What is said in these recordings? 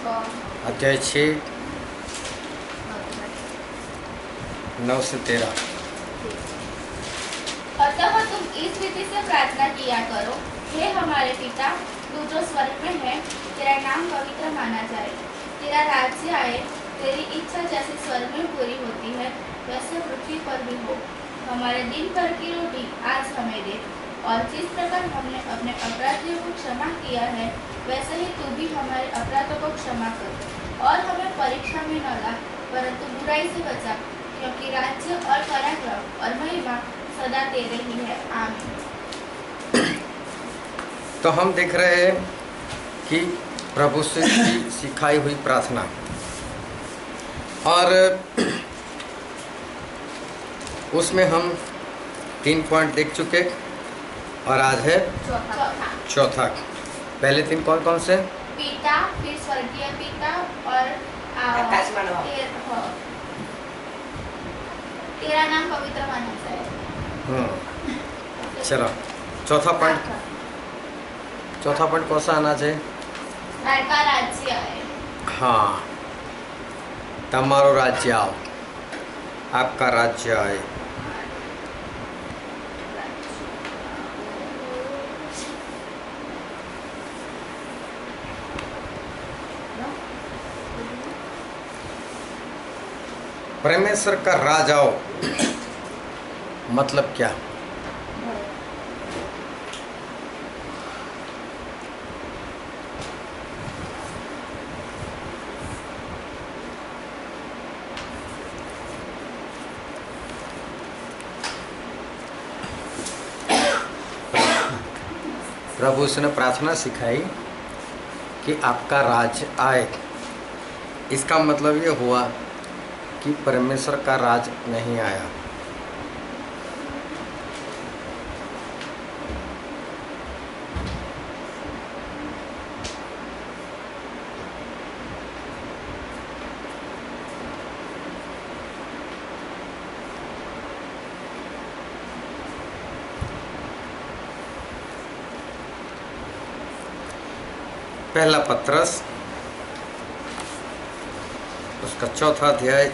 अध्याय 6 9 से 13। अतः तुम इस रीति से प्रार्थना किया करो, हे हमारे पिता, तू जो स्वर्ग में है, तेरा नाम पवित्र माना जाए, तेरा राज्य आए, तेरी इच्छा जैसे स्वर्ग में पूरी होती है वैसे पृथ्वी पर भी हो। हमारे दिन भर की रोटी आज हमें दे, और जिस प्रकार हमने अपने अपराधियों को क्षमा किया है वैसे ही तू भी हमारे अपराधों को क्षमा कर, और हमें परीक्षा में न ला, परंतु बुराई से बचा, क्योंकि राज्य और पराक्रम और महिमा सदा तेरे ही है। आमीन। तो हम देख रहे हैं कि प्रभु से की सिखाई हुई प्रार्थना, और उसमें हम 3 पॉइंट देख चुके, और आज है चौथा। पहले 3 कौन कौन से? पिता, फिर स्वर्गीय पिता, और तेरा नाम पवित्र माना जाए। चलो चौथा पॉइंट कौन सा आना चाहिए? का राज्य आए। हाँ, तमारो राज्य आओ, आपका राज्य आए। परमेश्वर का राज आओ मतलब क्या? प्रभु उसने प्रार्थना सिखाई कि आपका राज आए। इसका मतलब ये हुआ कि परमेश्वर का राज नहीं आया। पहला पत्रस उसका 4था अध्याय,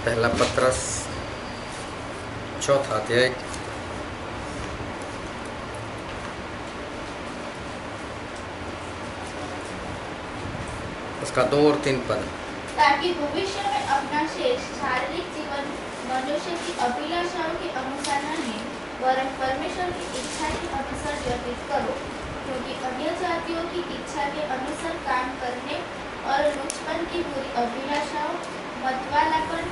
पहला पत्रस 4था अध्याय, उसका 2 और 3 पद। ताकि भविष्य में अपना शेष शारीरिक जीवन मनुष्य की अभिलाषाओं के अनुसार नहीं, वरन परमेश्वर की इच्छा के अनुसार व्यतीत करो, क्योंकि अन्य जातियों की इच्छा के अनुसार काम करने और लुचपन की बुरी अभिलाषाओं, मतवालापन,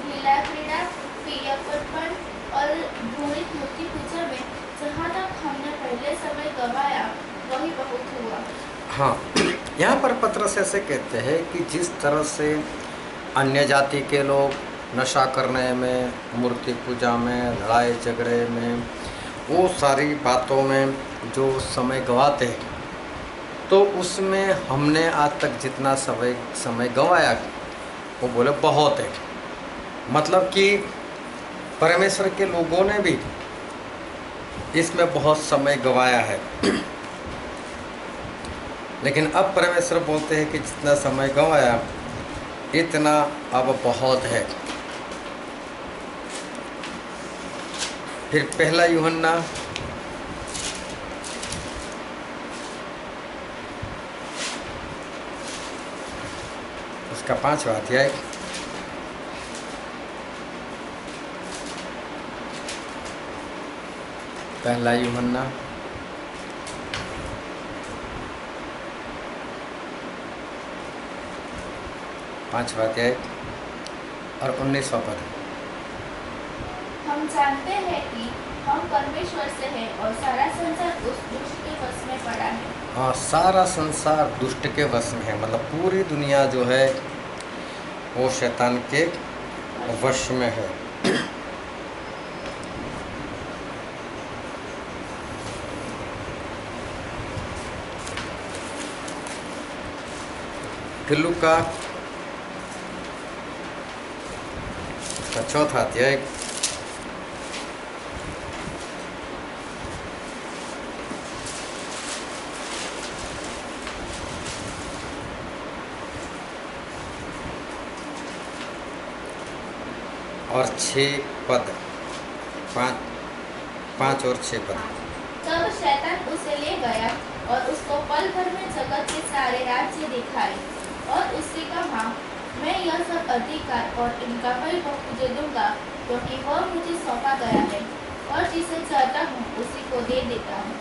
लीला क्रीड़ा, पियपन और घृणित मूर्ति पूजा में जहाँ तक हमने पहले समय गवाया वही बहुत हुआ। हाँ, यहाँ पर पत्रस ऐसे कहते हैं कि जिस तरह से अन्य जाति के लोग नशा करने में, मूर्ति पूजा में, लड़ाई झगड़े में, वो सारी बातों में जो समय गंवाते हैं, तो उसमें हमने आज तक जितना समय गंवाया वो बोले बहुत है। मतलब कि परमेश्वर के लोगों ने भी इसमें बहुत समय गंवाया है। लेकिन अब परमेश्वर बोलते हैं कि जितना समय गंवाया इतना अब बहुत है। फिर पहला यूहन्ना उसका 5वां अध्याय, पहला यूहन्ना 5वां अध्याय और 19वां पद। हम जानते हैं कि हम परमेश्वर से हैं और सारा संसार उस दुष्ट के वश में पड़ा है। हाँ, सारा संसार दुष्ट के वश में है, मतलब पूरी दुनिया जो है वो शैतान के वश में है। लूका का 4था अध्याय और 6 पद, 5 और 6 पद। तब शैतान उसे ले गया और उसको पल भर में जगत के सारे राज्य दिखाए और उससे कहा, मैं यह सब अधिकार और इनका वैभव तुझे दूंगा, क्योंकि वह मुझे सौंपा गया है और जिसे चाहता हूँ उसी को दे देता हूँ।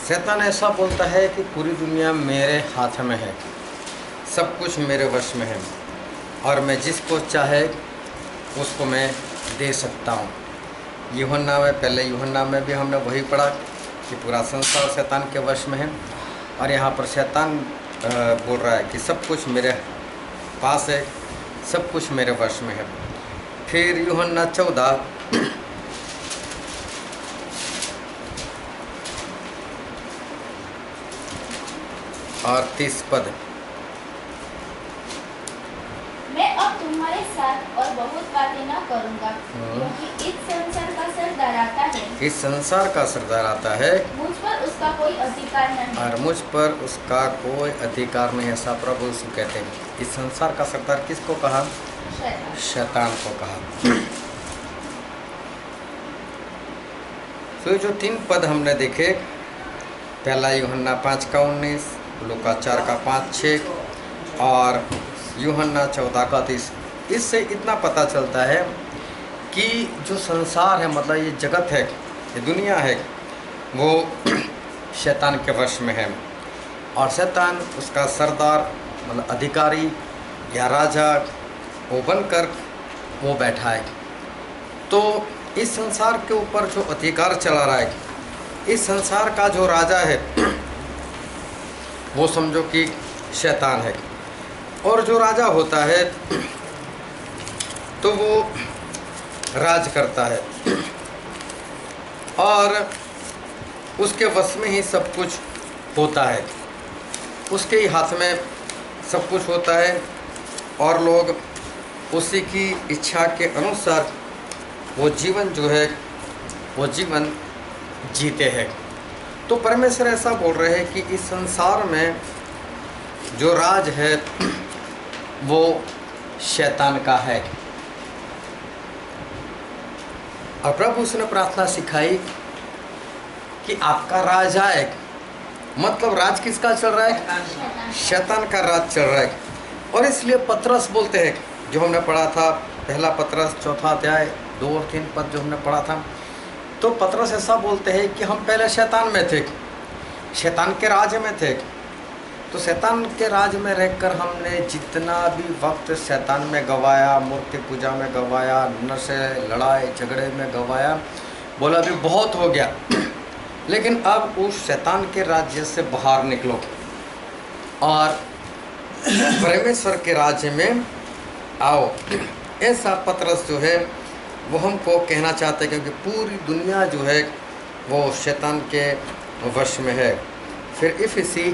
शैतान ऐसा बोलता है कि पूरी दुनिया मेरे हाथ में है, सब कुछ मेरे वश में है और मैं जिसको चाहे उसको मैं दे सकता हूँ। यूहन्ना में, पहले यूहन्ना में भी हमने वही पढ़ा कि पूरा संसार शैतान के वश में है, और यहाँ पर शैतान बोल रहा है कि सब कुछ मेरे पास है, सब कुछ मेरे वश में है। फिर यूहन्ना 14 और 30 पद। मैं अब तुम्हारे साथ और बहुत बातें न करूंगा, क्योंकि इस संसार का सरदार आता है, इस संसार का सरदार आता है, मुझ पर उसका कोई अधिकार नहीं और मुझ पर उसका कोई अधिकार नहीं, ऐसा प्रभु यीशु कहते हैं। इस संसार का सरदार किसको कहा? शैतान को कहा। तो जो 3 पद हमने देखे, पहला यूहन्ना 5 का 19, लूका 4 का 5-6 और यूहन्ना 14 का 30। इससे इतना पता चलता है कि जो संसार है, मतलब ये जगत है, ये दुनिया है, वो शैतान के वश में है और शैतान उसका सरदार, मतलब अधिकारी या राजा वो बनकर वो बैठा है। तो इस संसार के ऊपर जो अधिकार चला रहा है, इस संसार का जो राजा है वो समझो कि शैतान है। और जो राजा होता है तो वो राज करता है और उसके वश में ही सब कुछ होता है, उसके ही हाथ में सब कुछ होता है और लोग उसी की इच्छा के अनुसार वो जीवन जो है वो जीवन जीते हैं। तो परमेश्वर ऐसा बोल रहे हैं कि इस संसार में जो राज है वो शैतान का है। और प्रभु उसने प्रार्थना सिखाई कि आपका राज आए, मतलब राज किसका चल रहा है? शैतान का राज चल रहा है। और इसलिए पतरस बोलते हैं, जो हमने पढ़ा था, पहला पतरस 4 अध्याय 2 और 3 पद जो हमने पढ़ा था, तो पतरस ऐसा बोलते हैं कि हम पहले शैतान में थे, शैतान के राज में थे। तो शैतान के राज में रहकर हमने जितना भी वक्त शैतान में गवाया, मूर्ति पूजा में गवाया, नशे, लड़ाई झगड़े में गवाया, बोला भी बहुत हो गया, लेकिन अब उस शैतान के राज्य से बाहर निकलो और परमेश्वर के राज्य में आओ। ऐसा पतरस जो है वो हमको कहना चाहते हैं, क्योंकि पूरी दुनिया जो है वो शैतान के वश में है। फिर इफिसी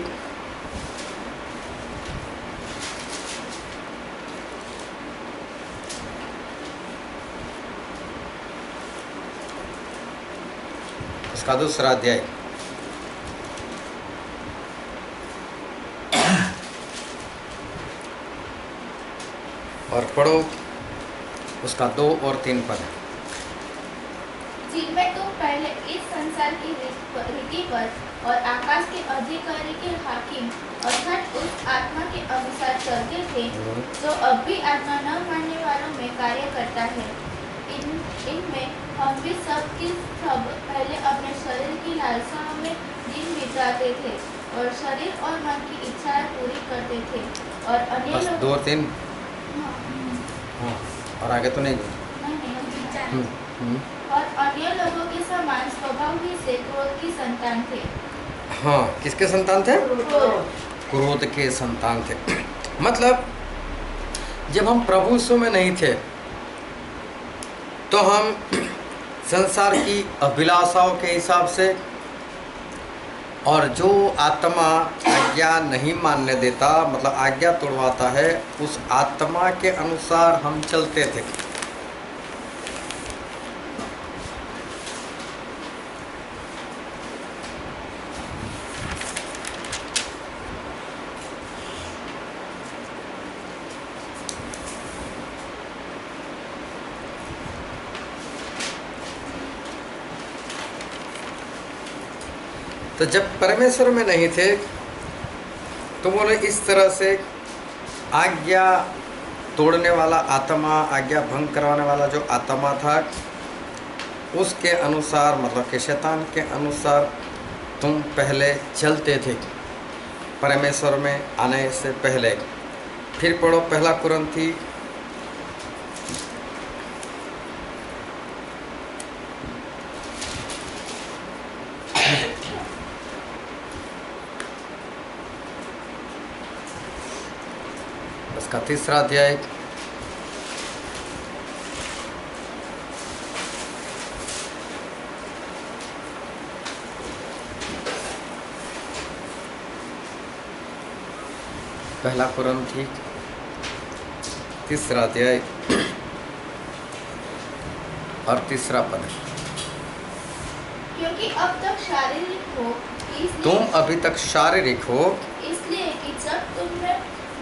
उसका 2 अध्याय और पढ़ो उसका 2 और 3 पद। जिनमें तुम पहले इस संसार की रीति पर और आकाश के अधिकारी के हाकिम अर्थात उस आत्मा के अनुसार चलते थे, जो अब भी आत्मा न मानने वालों में कार्य करता है। इनमें हम भी सब पहले अपने शरीर की लालसाओं में दिन बिताते थे और शरीर और मन की इच्छाएं पूरी करते थे और अन्य लोग 2 और 3 और आगे तो नहीं। और अन्य लोगों के समान स्वभाव ही से क्रोध की संतान थे। हाँ, किसके संतान थे? क्रोध के संतान थे। मतलब जब हम प्रभु यीशु में नहीं थे तो हम संसार की अभिलाषाओं के हिसाब से, और जो आत्मा आज्ञा नहीं मानने देता, मतलब आज्ञा तोड़वाता है, उस आत्मा के अनुसार हम चलते थे। तो जब परमेश्वर में नहीं थे तो बोले इस तरह से आज्ञा तोड़ने वाला आत्मा, आज्ञा भंग करवाने वाला जो आत्मा था, उसके अनुसार मतलब कि शैतान के अनुसार तुम पहले चलते थे परमेश्वर में आने से पहले। फिर पढ़ो पहला कुरिन्थी उसका 3रा अध्याय पहला कुरिन्थी 3रा अध्याय और 3रा पद। क्योंकि अब तक शारीरिक हो, इसलिए तुम अभी तक शारीरिक हो, इसलिए कि जब तुम में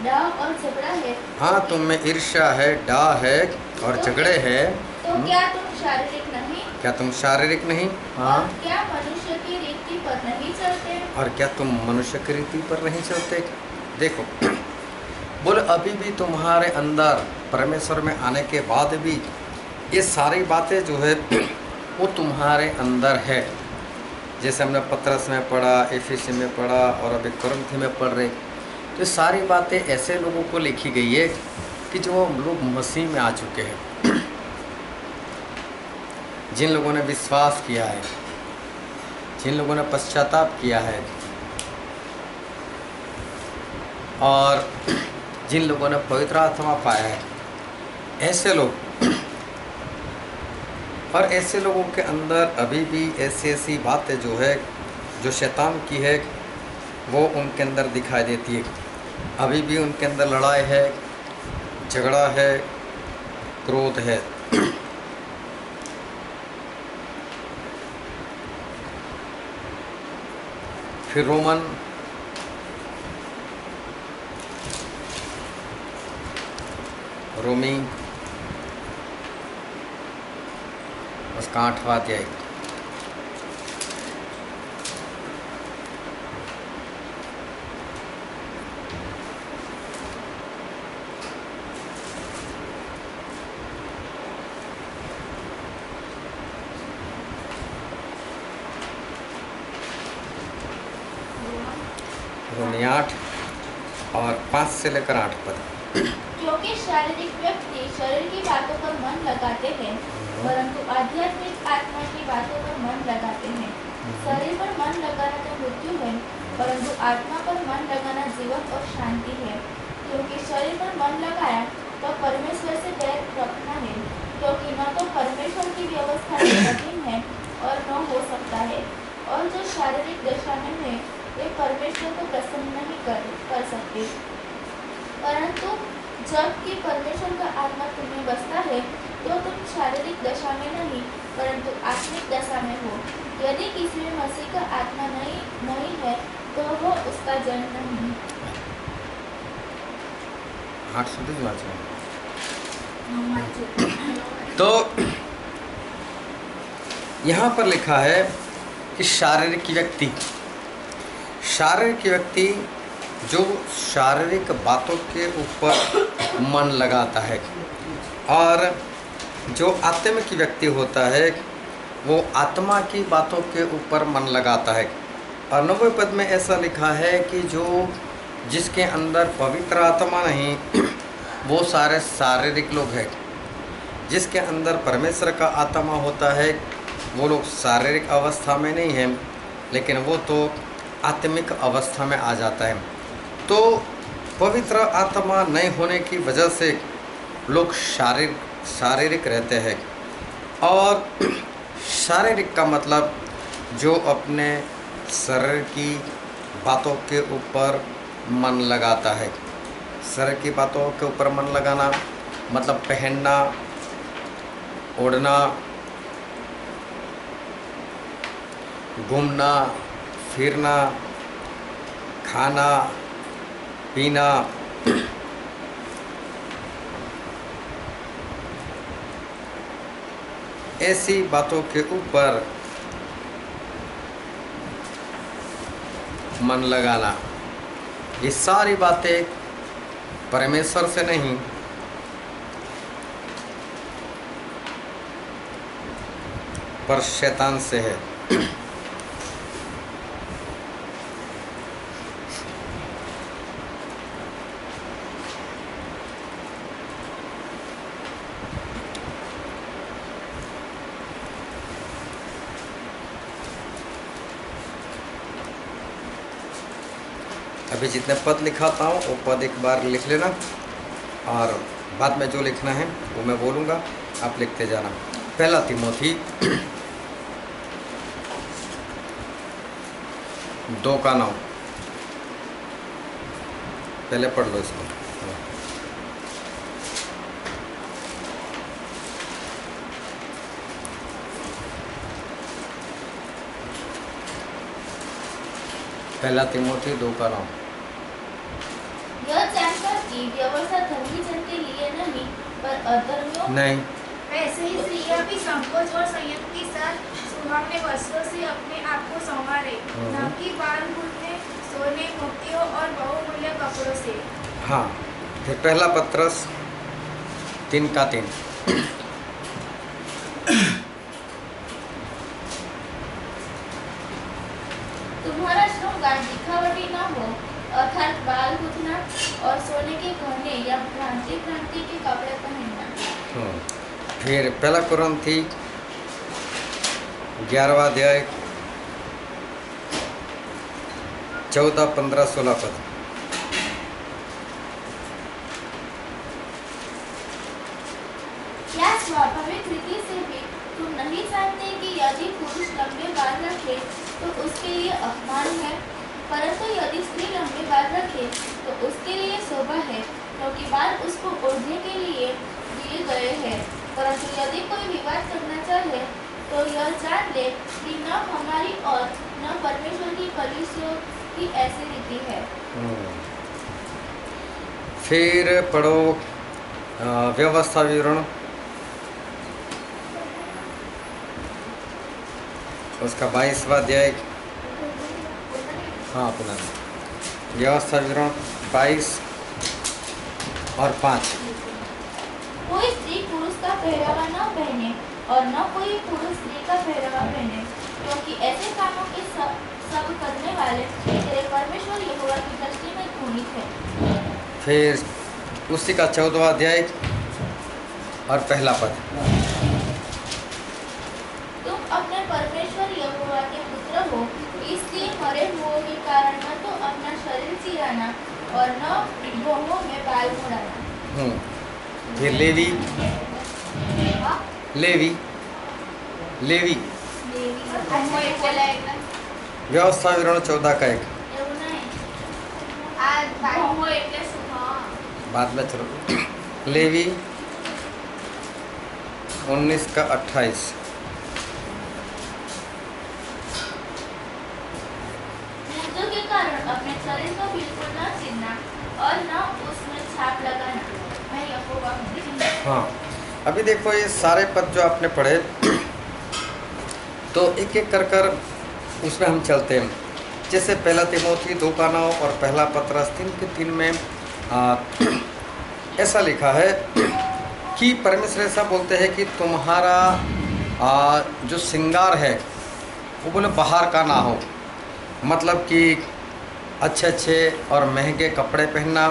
डाह और झगड़ा है, हाँ तुम में ईर्ष्या है, डाह है और झगड़े है, तो क्या तुम शारीरिक नहीं? क्या तुम शारीरिक नहीं? हाँ। और क्या मनुष्य की रीति पर नहीं चलते? और क्या तुम मनुष्य की रीति पर नहीं चलते? देखो बोले अभी भी तुम्हारे अंदर परमेश्वर में आने के बाद भी ये सारी बातें जो है वो तुम्हारे अंदर है। जैसे हमने पत्रस में पढ़ा, एफिसी में पढ़ा और अभी कुरिन्थी में पढ़ रहे, तो ये सारी बातें ऐसे लोगों को लिखी गई है कि जो लोग मसीह में आ चुके हैं, जिन लोगों ने विश्वास किया है, जिन लोगों ने पश्चाताप किया है और जिन लोगों ने पवित्र आत्मा पाया है, ऐसे लोग। और ऐसे लोगों के अंदर अभी भी ऐसी बातें जो है, जो शैतान की है, वो उनके अंदर दिखाई देती है। अभी भी उनके अंदर लड़ाई है, झगड़ा है, क्रोध है। फिर रोमी उसका 8वां अध्याय। रोमी 8 और 5 से लेकर 8 पद। क्योंकि शारीरिक व्यक्ति शरीर की बातों पर मन लगाते हैं, परंतु आध्यात्मिक आत्मा की बातों पर मन लगाते हैं। शरीर पर मन लगाना तो मृत्यु है, परंतु आत्मा पर मन लगाना जीवन और शांति है। क्योंकि शरीर पर मन लगाया तो परमेश्वर से बैर रखना है, क्योंकि न तो परमेश्वर की व्यवस्था कठिन है और न हो सकता है। और जो शारीरिक दशा में है वे परमेश्वर को प्रसन्न नहीं कर सकते। परंतु जबकि परमेश्वर का आत्मा तुम्हें बसता है तो तुम शारीरिक दशा में नहीं परंतु आत्मिक दशा में हो। यदि किसी में मसीह का आत्मा नहीं है तो वो उसका जन नहीं। 8 સુધી જ વાંચો। तो यहाँ पर लिखा है कि शारीरिक व्यक्ति जो शारीरिक बातों के ऊपर मन लगाता है, और जो आत्मिक व्यक्ति होता है वो आत्मा की बातों के ऊपर मन लगाता है। और 9वें पद में ऐसा लिखा है कि जो जिसके अंदर पवित्र आत्मा नहीं वो सारे शारीरिक लोग हैं। जिसके अंदर परमेश्वर का आत्मा होता है वो लोग शारीरिक अवस्था में नहीं हैं, लेकिन वो तो आत्मिक अवस्था में आ जाता है। तो पवित्र आत्मा नहीं होने की वजह से लोग शारीरिक रहते हैं। और शारीरिक का मतलब जो अपने शरीर की बातों के ऊपर मन लगाता है। शरीर की बातों के ऊपर मन लगाना मतलब पहनना, ओढ़ना, घूमना फिरना, खाना पीना, ऐसी बातों के ऊपर मन लगाना, ये सारी बातें परमेश्वर से नहीं पर शैतान से है। अभी जितने पद लिखाता हूँ वो पद एक बार लिख लेना और बाद में जो लिखना है वो मैं बोलूँगा, आप लिखते जाना। पहला तिमोथी 2:9, पहले पढ़ लो इसको। पहला तिमोथी 2:9। यह जानकर कि व्यवस्था धर्मी जन के लिए नहीं पर अधर्मियों नहीं, वैसे ही स्त्रियां भी संकोच और संयम के साथ सुहावने वस्त्रों से अपने आप को संवारे, न कि बाल गूंथने, सोने, मोतियों और बहुमूल्य कपड़ों से। हाँ, फिर पहला पत्रस 3:3। तुम्हारा श्रृंगार दिखावटी न हो, अर्थात बाल गूंथना और सोने के गहने या भ्रांति के कपड़े पहनना। फिर पहला कुरिन्थी 11वां अध्याय 14, 15, 16 पद। क्या स्वाभाविक रीति से भी तुम नहीं जानते कि यदि पुरुष लंबे बाल रखे तो उसके लिए अपमान है, परंतु यदि स्त्री लंबे बाल रखे तो उसके लिए शोभा है, क्योंकि बाल उसको ओढ़ने के लिए दिए गए हैं। परंतु यदि कोई विवाद करना चाहे तो यह जान ले कि न हमारी और न परमेश्वर की कलीसिया की ऐसी रीति है। फिर पढ़ो व्यवस्था विवरण, उसका 22वां अध्याय। हाँ, अपना व्यवस्था विवरण 22 और 5। कोई स्त्री पुरुष का पहरावा न पहने और न कोई पुरुष स्त्री का पहरावा पहने, क्योंकि ऐसे कामों के सब करने वाले तेरे परमेश्वर यहोवा की दृष्टि में घृणित है। फिर उसी का 14वां अध्याय और पहला पद। तुम अपने परमेश्वर यहोवा के पुत्र हो, इसलिए मरे हुओं के कारण न तो अपना शरीर चिराना और न भौहों में बाल मुड़ाना। फिर लेवी व्यवस्था विवरण 14:1। बाद में चलो लेवी 19:28। मूर्तों के कारण अपने शरीर को बिल्कुल न छीनना और न उसमें छाप लगाना, मैं यहोवा हूँ। हाँ, अभी देखो ये सारे पद जो आपने पढ़े तो एक एक कर उसमें हम चलते हैं। जैसे पहला तिमोथी 2:9 और पहला पत्रस 3:3 में ऐसा लिखा है कि परमेश्वर ऐसा बोलते हैं कि तुम्हारा जो श्रृंगार है वो बोले बाहर का ना हो, मतलब कि अच्छे अच्छे और महंगे कपड़े पहनना,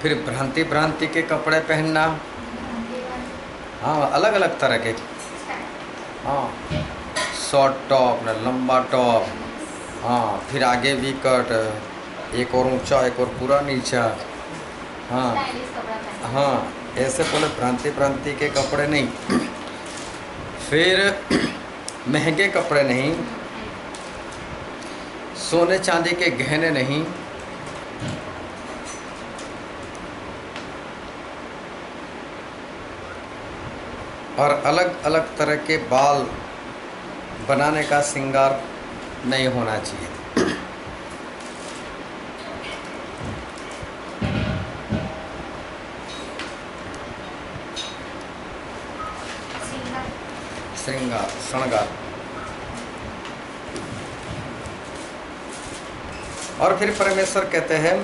फिर भ्रांति के कपड़े पहनना। हाँ, अलग अलग तरह के। हाँ, शॉर्ट टॉप ना लंबा टॉप, हाँ, फिर आगे भी कट, एक और ऊंचा एक और पूरा नीचा। हाँ हाँ, ऐसे बोले भ्रांति के कपड़े नहीं। फिर महंगे कपड़े नहीं, सोने चांदी के गहने नहीं, और अलग अलग तरह के बाल बनाने का श्रृंगार नहीं होना चाहिए। श्रृंगार श्रृंगार। और फिर परमेश्वर कहते हैं,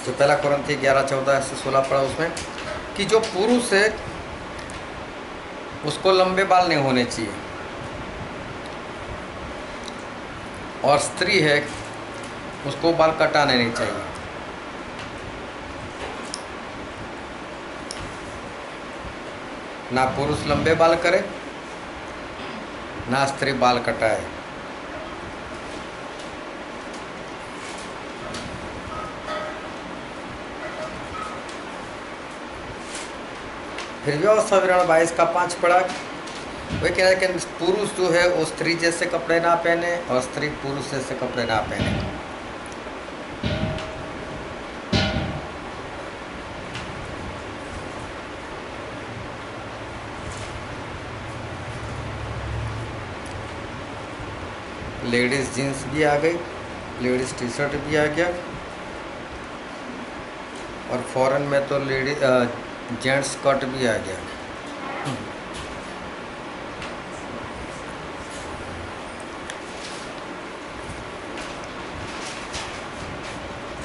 जो पहला कुरिन्थी 11:14-16 पढ़ा उसमें, कि जो पुरुष है उसको लंबे बाल नहीं होने चाहिए, और स्त्री है उसको बाल कटाने नहीं चाहिए। ना पुरुष लंबे बाल करे, ना स्त्री बाल कटाए। फिर व्यवस्था विवरण 22:5 पढ़ा, वही कह रहा है कि पुरुष जो है वो स्त्री जैसे कपड़े ना पहने और स्त्री पुरुष जैसे कपड़े ना पहने। लेडीज जीन्स भी आ गई, लेडीज टी शर्ट भी आ गया, और फॉरेन में तो लेडीज जेंट्स कट भी आ गया।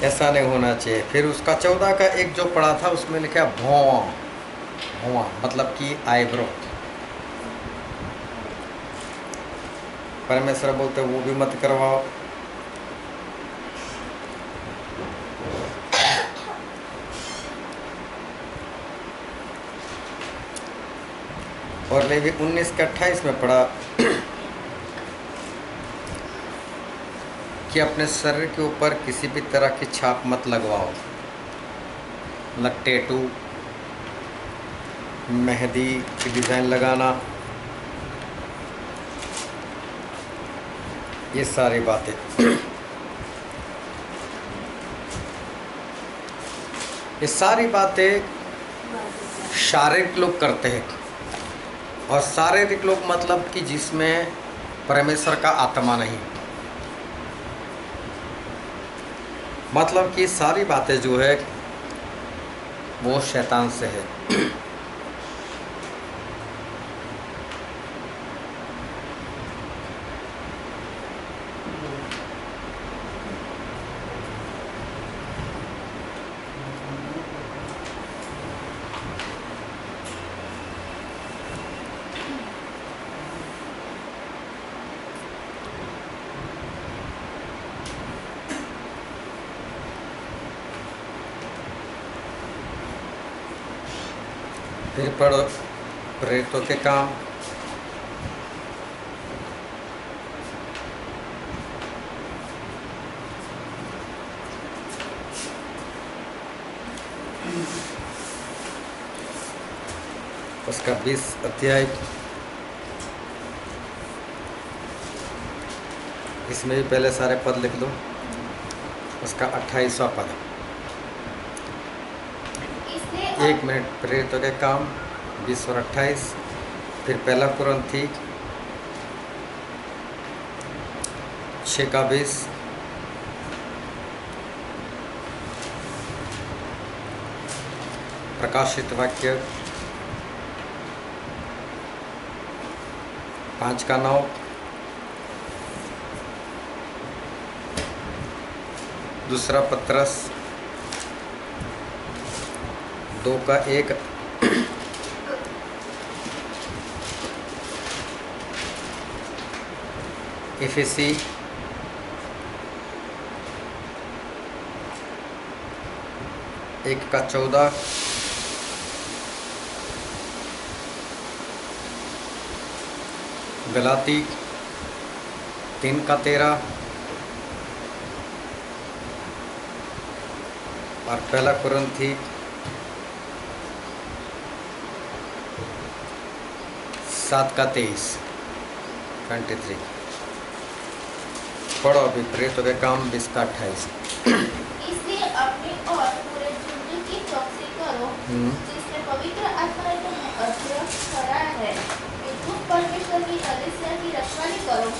ऐसा नहीं होना चाहिए। फिर उसका 14 का एक जो पढ़ा था उसमें लिखा भौं, भौं मतलब कि आईब्रो। परमेश्वर बोलते वो भी मत करवाओ। और लेवी 19:28 में पढ़ा कि अपने शरीर के ऊपर किसी भी तरह की छाप मत लगवाओ, टैटू, मेहंदी की डिज़ाइन लगाना, ये सारी बातें। ये सारी बातें शारीरिक लोग करते हैं, और शारीरिक लोग मतलब कि जिसमें परमेश्वर का आत्मा नहीं, मतलब कि सारी बातें जो है वो शैतान से है। फिर पढ़ो प्रेरितों के काम, उसका 20 अध्याय। इसमें भी पहले सारे पद लिख दो। उसका 28वां पद। 1 मिनट। प्रेरितों के काम 20 और 28। फिर पहला कुरिन्थी 6:20। प्रकाशित वाक्य 5:9। दूसरा पत्रस 2:1। इफिसी 1:14। गलाती 3:13 और पहला कुरिन्थी 7:23 23। पढ़ो अभी प्रेरितों के काम 20:28। इसलिए अपनी और पूरे झुंड की चौकसी करो, जिससे पवित्र आत्मा ने तुम्हें अध्यक्ष कराया है कि तुम परमेश्वर की कलीसिया की रखवाली करो,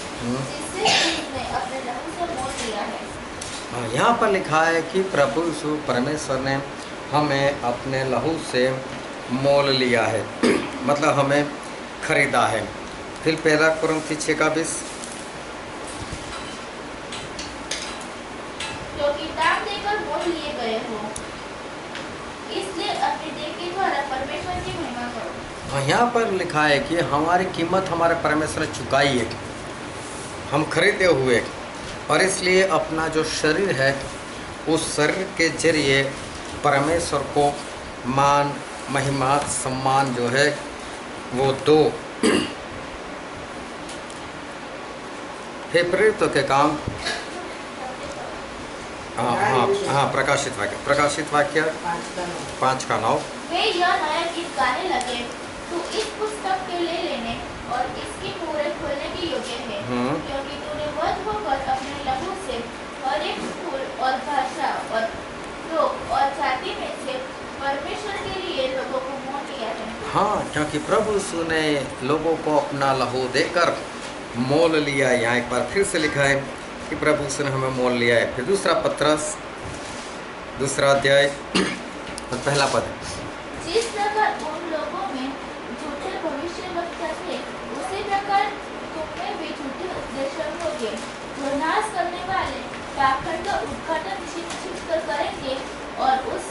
जिससे उसने अपने लहू से मोल लिया है। यहाँ पर लिखा है कि प्रभु यीशु परमेश्वर ने हमें अपने लहू से मोल लिया है। मतलब हमें खरीदा है। फिर पहला कुरिन्थी 6:20, क्योंकि दाम देकर मोल लिए गए हो, इसलिए अपनी देह के द्वारा परमेश्वर की महिमा करो। यहाँ पर लिखा है कि हमारी कीमत हमारे परमेश्वर ने चुकाई है, हम खरीदे हुए, और इसलिए अपना जो शरीर है उस शरीर के जरिए परमेश्वर को मान, महिमा, सम्मान जो है वो दो। फिर प्रेरितों के काम, हाँ, प्रकाशित वाक्य 5:9। वे यह नया गीत गाने लगे, तू इस पुस्तक के ले लेने और इसकी मुहरें खोलने के योग्य है, क्योंकि तूने वध होकर अपने लहू से हर एक कुल और भाषा और लोग और जाति में से परमेश्वर के लिए लोगों को मोल लिया है। हाँ, क्योंकि प्रभु यीशु ने लोगों को अपना लहू देकर मोल लिया। यहाँ एक बार फिर से लिखा है कि प्रभु यीशु ने हमें मोल लिया है। फिर दूसरा पत्रस 2 अध्याय और पहला पद, जिस प्रकार उन लोगों में झूठे भविष्यवक्ता थे, उसी प्रकार तुम में भी झूठे उपदेशक होंगे, जो नाश करने वाले पाखंड का उद्घाटन छिप कर करेंगे, और उस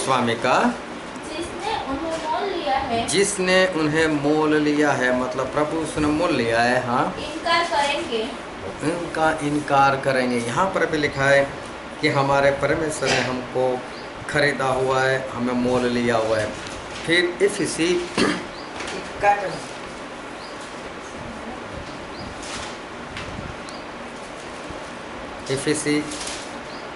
स्वामी का जिसने उन्हें मोल लिया है, जिसने उन्हें मोल लिया है, मतलब प्रभु उसने मोल लिया है। हाँ, इनका इनकार करेंगे। यहाँ पर भी लिखा है कि हमारे परमेश्वर ने हमको खरीदा हुआ है, हमें मोल लिया हुआ है। फिर इफिसी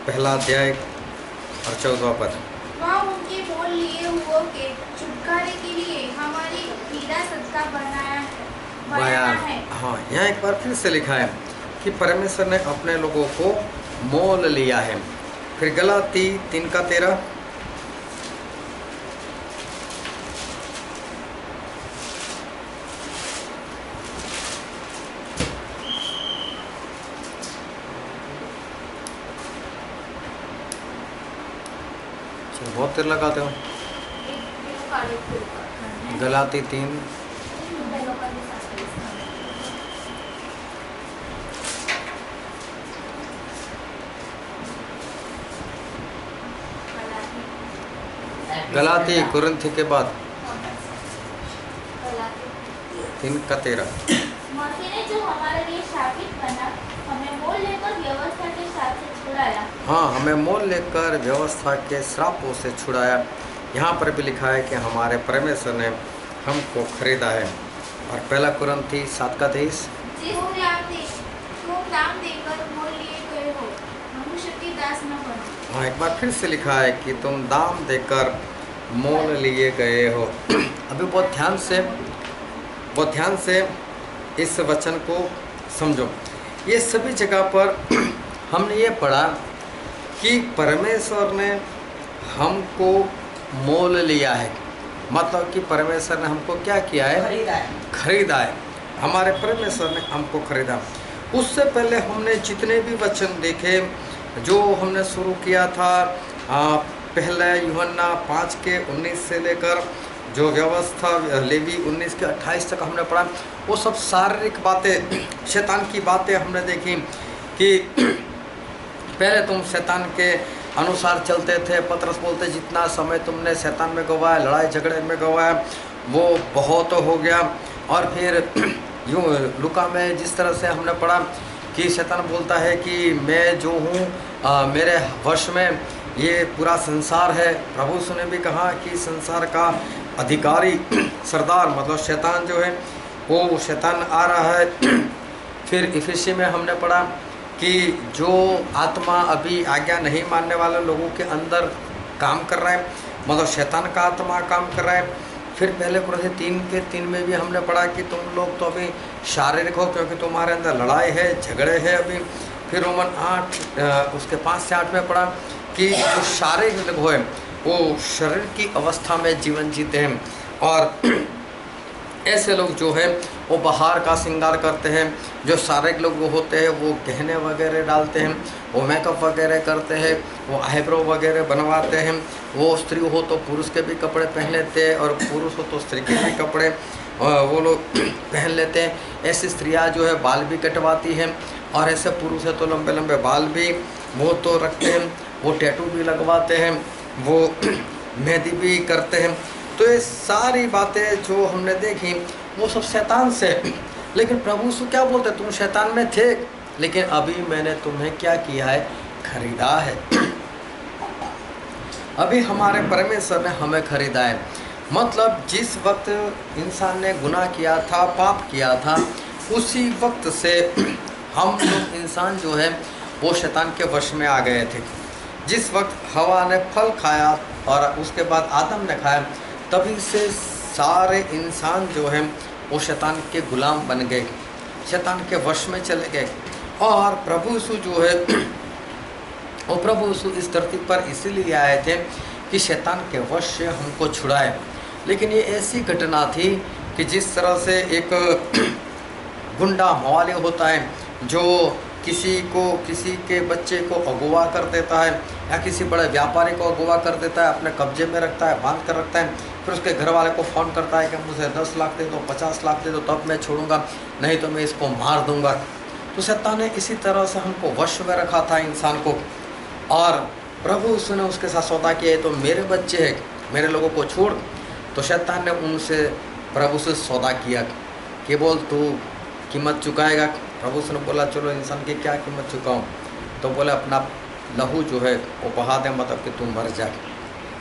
पहला अध्याय और 14वां पद, वहाँ उनके मोल लिए हुओं के छुटकारे के लिए हमारी पीड़ा सत्ता बयान है। हाँ, यहाँ एक बार फिर से लिखा है कि परमेश्वर ने अपने लोगों को मोल लिया है। फिर गलाती 3:13, बहुत देर लगाते हो। गलाती 3, गलाती कुरिन्थी के बाद 3:13। मसीह ने जो हमारे लिए शापित बना, हमें मोल लेकर व्यवस्था के साथ से छुड़ाया। हाँ, हमें मोल लेकर व्यवस्था के श्रापों से छुड़ाया। यहाँ पर भी लिखा है कि हमारे परमेश्वर ने हमको खरीदा है। और पहला कुरिन्थी 7:23, तुम दाम देकर मोल लिए गए हो, मनुष्य के दास न बनो। हाँ, एक बार फिर से लिखा है कि तुम दाम देकर मोल लिए गए हो। अभी बहुत ध्यान से इस वचन को समझो। ये सभी जगह पर हमने ये पढ़ा कि परमेश्वर ने हमको मोल लिया है, मतलब कि परमेश्वर ने हमको क्या किया है? खरीदा है। हमारे परमेश्वर ने हमको खरीदा। उससे पहले हमने जितने भी वचन देखे, जो हमने शुरू किया था पहले यूहन्ना 5:19 से लेकर जो व्यवस्था लेवी 19:28 तक हमने पढ़ा, वो सब शारीरिक बातें, शैतान की बातें हमने देखी कि पहले तुम शैतान के अनुसार चलते थे। पतरस बोलते जितना समय तुमने शैतान में गवाया, लड़ाई झगड़े में गवाया, वो बहुत हो गया। और फिर यूँ लुका में जिस तरह से हमने पढ़ा कि शैतान बोलता है कि मैं जो हूँ, मेरे वश में ये पूरा संसार है। प्रभु यीशु ने भी कहा कि संसार का अधिकारी, सरदार, मतलब शैतान जो है, वो शैतान आ रहा है। फिर इफिसी में हमने पढ़ा कि जो आत्मा अभी आज्ञा नहीं मानने वाले लोगों के अंदर काम कर रहा है, मतलब शैतान का आत्मा काम कर रहा है। फिर पहले कुरिन्थी 3:3 में भी हमने पढ़ा कि तुम लोग तो अभी शारीरिक हो, क्योंकि तुम्हारे अंदर लड़ाई है, झगड़े हैं अभी। फिर रोमन 8 उसके 5 से 8 में पढ़ा कि जो शारीरिक लोग हैं वो शरीर की अवस्था में जीवन जीते हैं, और ऐसे लोग जो है वो बाहर का श्रृंगार करते हैं। जो सारे लोग वो होते हैं वो गहने वगैरह डालते हैं, वो मेकअप वगैरह करते हैं, वो आईब्रो वगैरह बनवाते हैं। वो स्त्री हो तो पुरुष के भी कपड़े पहन लेते हैं और पुरुष हो तो स्त्री के भी कपड़े वो लोग पहन लेते हैं। ऐसी स्त्रियाँ जो है बाल भी कटवाती हैं, और ऐसे पुरुष है तो लंबे लंबे बाल भी वो तो रखते हैं, वो टैटू भी लगवाते हैं, वो मेहंदी भी करते हैं। तो ये सारी बातें जो हमने देखी वो सब शैतान से। लेकिन प्रभु यीशु क्या बोलते, तुम शैतान में थे, लेकिन अभी मैंने तुम्हें क्या किया है, खरीदा है। अभी हमारे परमेश्वर ने हमें खरीदा है। मतलब जिस वक्त इंसान ने गुनाह किया था, पाप किया था, उसी वक्त से हम लोग इंसान जो है वो शैतान के वश में आ गए थे। जिस वक्त हवा ने फल खाया और उसके बाद आदम ने खाया, तभी से सारे इंसान जो हैं वो शैतान के गुलाम बन गए, शैतान के वश में चले गए। और प्रभु यीशु जो है वो प्रभु यीशु इस धरती पर इसीलिए आए थे कि शैतान के वश से हमको छुड़ाए। लेकिन ये ऐसी घटना थी कि जिस तरह से एक गुंडा मवाली होता है जो किसी के बच्चे को अगवा कर देता है, या किसी बड़े व्यापारी को अगवा कर देता है, अपने कब्जे में रखता है, बांध कर रखता है, फिर उसके घर वाले को फ़ोन करता है कि मुझे 10 लाख दे दो, 50 लाख दे दो, तब मैं छोड़ूंगा, नहीं तो मैं इसको मार दूंगा। तो शैतान ने इसी तरह से हमको वश में रखा था इंसान को। और प्रभु यीशु ने उसके साथ सौदा किया, तो मेरे बच्चे हैं, मेरे लोगों को छोड़। तो शैतान ने उनसे प्रभु से सौदा किया कि बोल तू कीमत चुकाएगा। प्रभु ने बोला चलो इंसान की क्या कीमत चुकाऊं, तो बोले अपना लहू जो है वो बहा दे, मतलब कि तुम मर जाए।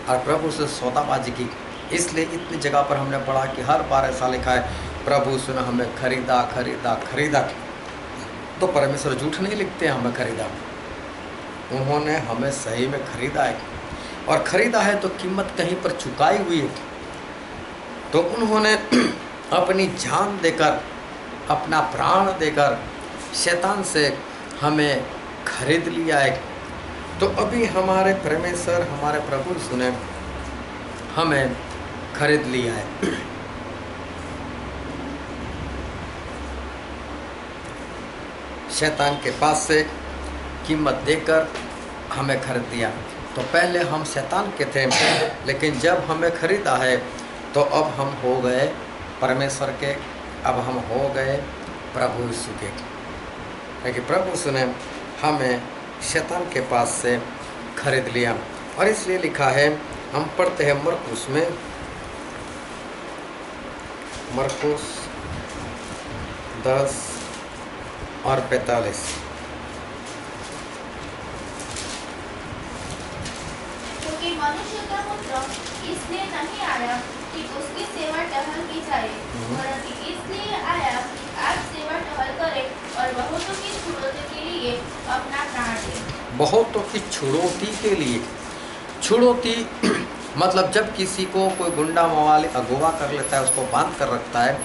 और प्रभु से सौदाबाजी की। इसलिए इतनी जगह पर हमने पढ़ा कि हर बार ऐसा लिखा है, प्रभु ने हमें खरीदा खरीदा खरीदा। तो परमेश्वर झूठ नहीं लिखते हैं, हमें खरीदा, उन्होंने हमें सही में खरीदा है। और खरीदा है तो कीमत कहीं पर चुकाई हुई है। तो उन्होंने अपनी जान देकर, अपना प्राण देकर शैतान से हमें खरीद लिया है। तो अभी हमारे परमेश्वर, हमारे प्रभु यीशु ने हमें खरीद लिया है। शैतान के पास से कीमत देकर हमें खरीद दिया। तो पहले हम शैतान के थे, लेकिन जब हमें खरीदा है तो अब हम हो गए परमेश्वर के, अब हम हो गए प्रभु यीशु के। लेकिन प्रभु यीशु ने हमें शैतान के पास से खरीद लिया। और इसलिए लिखा है, हम पढ़ते हैं मरकुस में, मरकुस 10 और 45। क्योंकि मनुष्य का पुत्र इसलिए नहीं आया कि उसकी सेवा टहल की जाए, परंतु इसलिए आया कि आप सेवा टहल करें और बहुतों की छुड़ौती के लिए अपना प्राण दे। बहुतों की छुड़ौती के लिए। छुड़ौती मतलब जब किसी को कोई गुंडा मवाली अगवा कर लेता है, उसको बांध कर रखता है,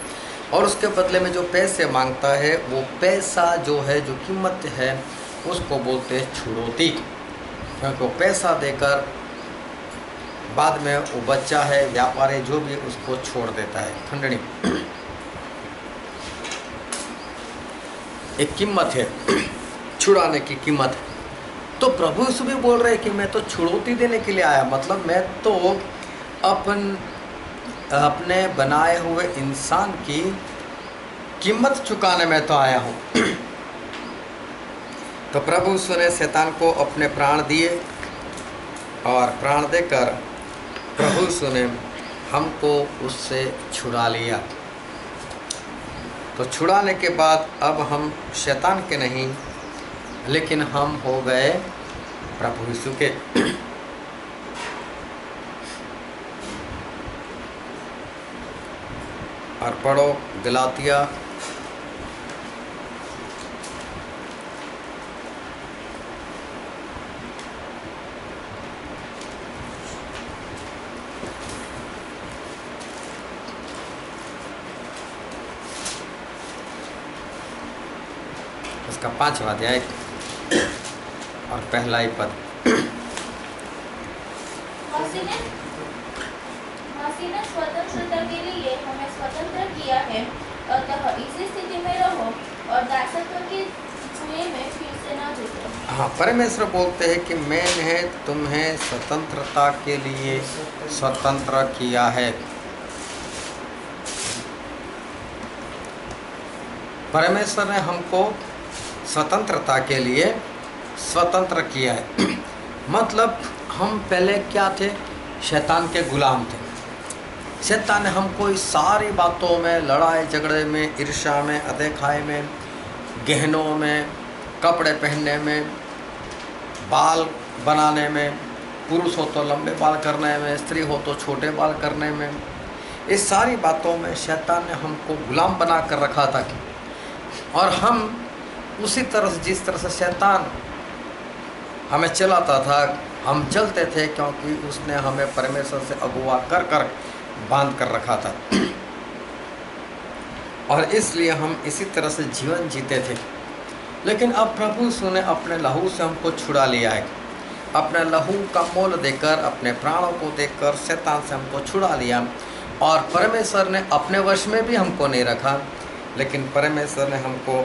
और उसके बदले में जो पैसे मांगता है, वो पैसा जो है, जो कीमत है, उसको बोलते हैं छुड़ौती। क्योंकि वो पैसा देकर बाद में वो बच्चा है, व्यापारी जो भी, उसको छोड़ देता है। खंडनी एक कीमत है, छुड़ाने की कीमत। तो प्रभु यीशु भी बोल रहे हैं कि मैं तो छुड़ौती देने के लिए आया, मतलब मैं तो अपने बनाए हुए इंसान की कीमत चुकाने में तो आया हूँ। तो प्रभु यीशु ने शैतान को अपने प्राण दिए, और प्राण देकर प्रभु यीशु ने हमको उससे छुड़ा लिया। तो छुड़ाने के बाद अब हम शैतान के नहीं, लेकिन हम हो गए प्रभु यीशु के। और पढ़ो गलातिया 5वां अध्याय और पहला ही पद। मसीह ने स्वतंत्रता के लिए हमें स्वतंत्र किया अतः इसी स्थिति में रहो और दासत्व के कुएं में फिर से न जुटो। हाँ, परमेश्वर बोलते हैं कि मैंने तुम्हें स्वतंत्रता के लिए स्वतंत्र किया है। परमेश्वर ने हमको स्वतंत्रता के लिए स्वतंत्र किया है। मतलब हम पहले क्या थे? शैतान के गुलाम थे। शैतान ने हमको इस सारी बातों में, लड़ाई झगड़े में, ईर्ष्या में, अदेखाई में, गहनों में, कपड़े पहनने में, बाल बनाने में, पुरुष हो तो लंबे बाल करने में, स्त्री हो तो छोटे बाल करने में, इस सारी बातों में शैतान ने हमको गुलाम बना कर रखा था। और हम उसी तरह से, जिस तरह से शैतान हमें चलाता था, हम चलते थे, क्योंकि उसने हमें परमेश्वर से अगुवा कर कर बांध कर रखा था। और इसलिए हम इसी तरह से जीवन जीते थे। लेकिन अब प्रभु यीशु ने अपने लहू से हमको छुड़ा लिया है। अपने लहू का मोल देकर, अपने प्राणों को देकर शैतान से हमको छुड़ा लिया। और परमेश्वर ने अपने वश में भी हमको नहीं रखा, लेकिन परमेश्वर ने हमको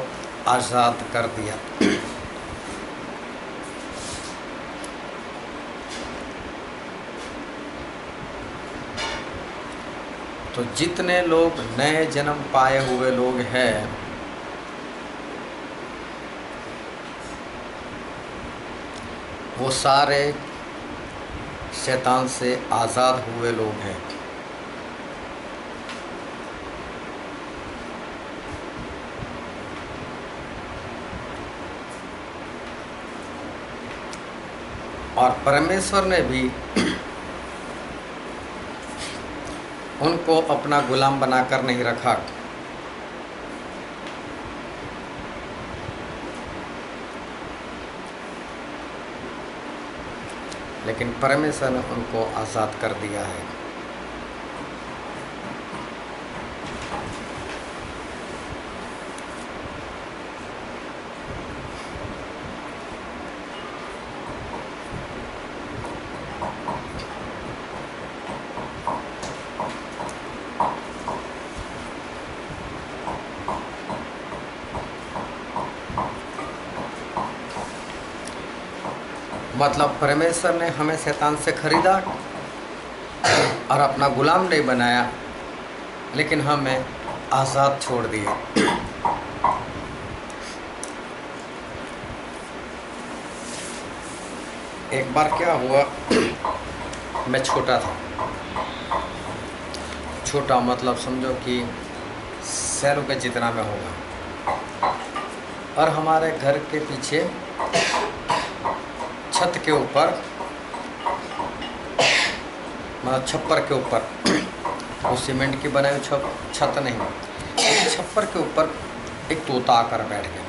आज़ाद कर दिया। तो जितने लोग नए जन्म पाए हुए लोग हैं, वो सारे शैतान से आज़ाद हुए लोग हैं। और परमेश्वर ने भी उनको अपना गुलाम बनाकर नहीं रखा, लेकिन परमेश्वर ने उनको आज़ाद कर दिया है। मतलब परमेश्वर ने हमें शैतान से खरीदा और अपना गुलाम नहीं बनाया, लेकिन हमें आज़ाद छोड़ दिया। एक बार क्या हुआ, मैं छोटा था। छोटा मतलब समझो कि शहरों के जितना में होगा। और हमारे घर के पीछे छत के ऊपर, मतलब छप्पर के ऊपर, वो सीमेंट की बनाई हुई छत नहीं, छप्पर के ऊपर एक तोता आकर बैठ गया।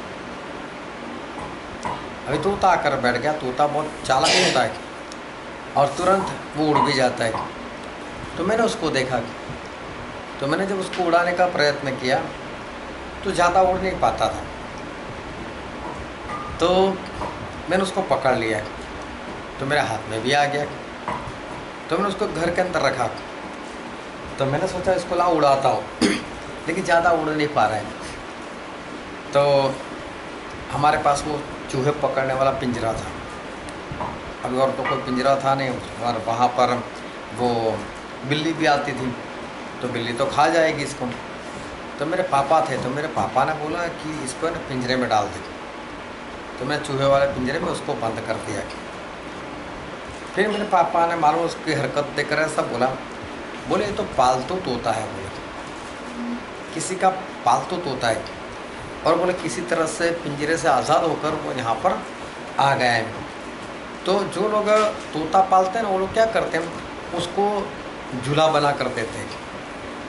अभी तोता आकर बैठ गया। तोता बहुत चालाक होता है और तुरंत वो उड़ भी जाता है। तो मैंने उसको देखा, तो मैंने जब उसको उड़ाने का प्रयत्न किया तो ज़्यादा उड़ नहीं पाता था। तो मैंने उसको पकड़ लिया, तो मेरे हाथ में भी आ गया। तो मैंने उसको घर के अंदर रखा। तो मैंने सोचा इसको ला उड़ाता हूँ, लेकिन ज़्यादा उड़ नहीं पा रहा है। तो हमारे पास वो चूहे पकड़ने वाला पिंजरा था। अभी और तो कोई पिंजरा था नहीं, और वहाँ पर वो बिल्ली भी आती थी, तो बिल्ली तो खा जाएगी इसको। तो मेरे पापा थे, तो मेरे पापा ने बोला कि इसको ना पिंजरे में डाल दे। तो मैं चूहे वाले पिंजरे में उसको बंद कर दिया। फिर मेरे पापा ने मालूम उसकी हरकत देख कर ऐसा बोले ये तो पालतू तोता है। बोले किसी का पालतू तोता है, और बोले किसी तरह से पिंजरे से आज़ाद होकर वो यहाँ पर आ गया है। तो जो लोग तोता पालते हैं ना, वो लोग क्या करते हैं, उसको झूला बना कर देते हैं,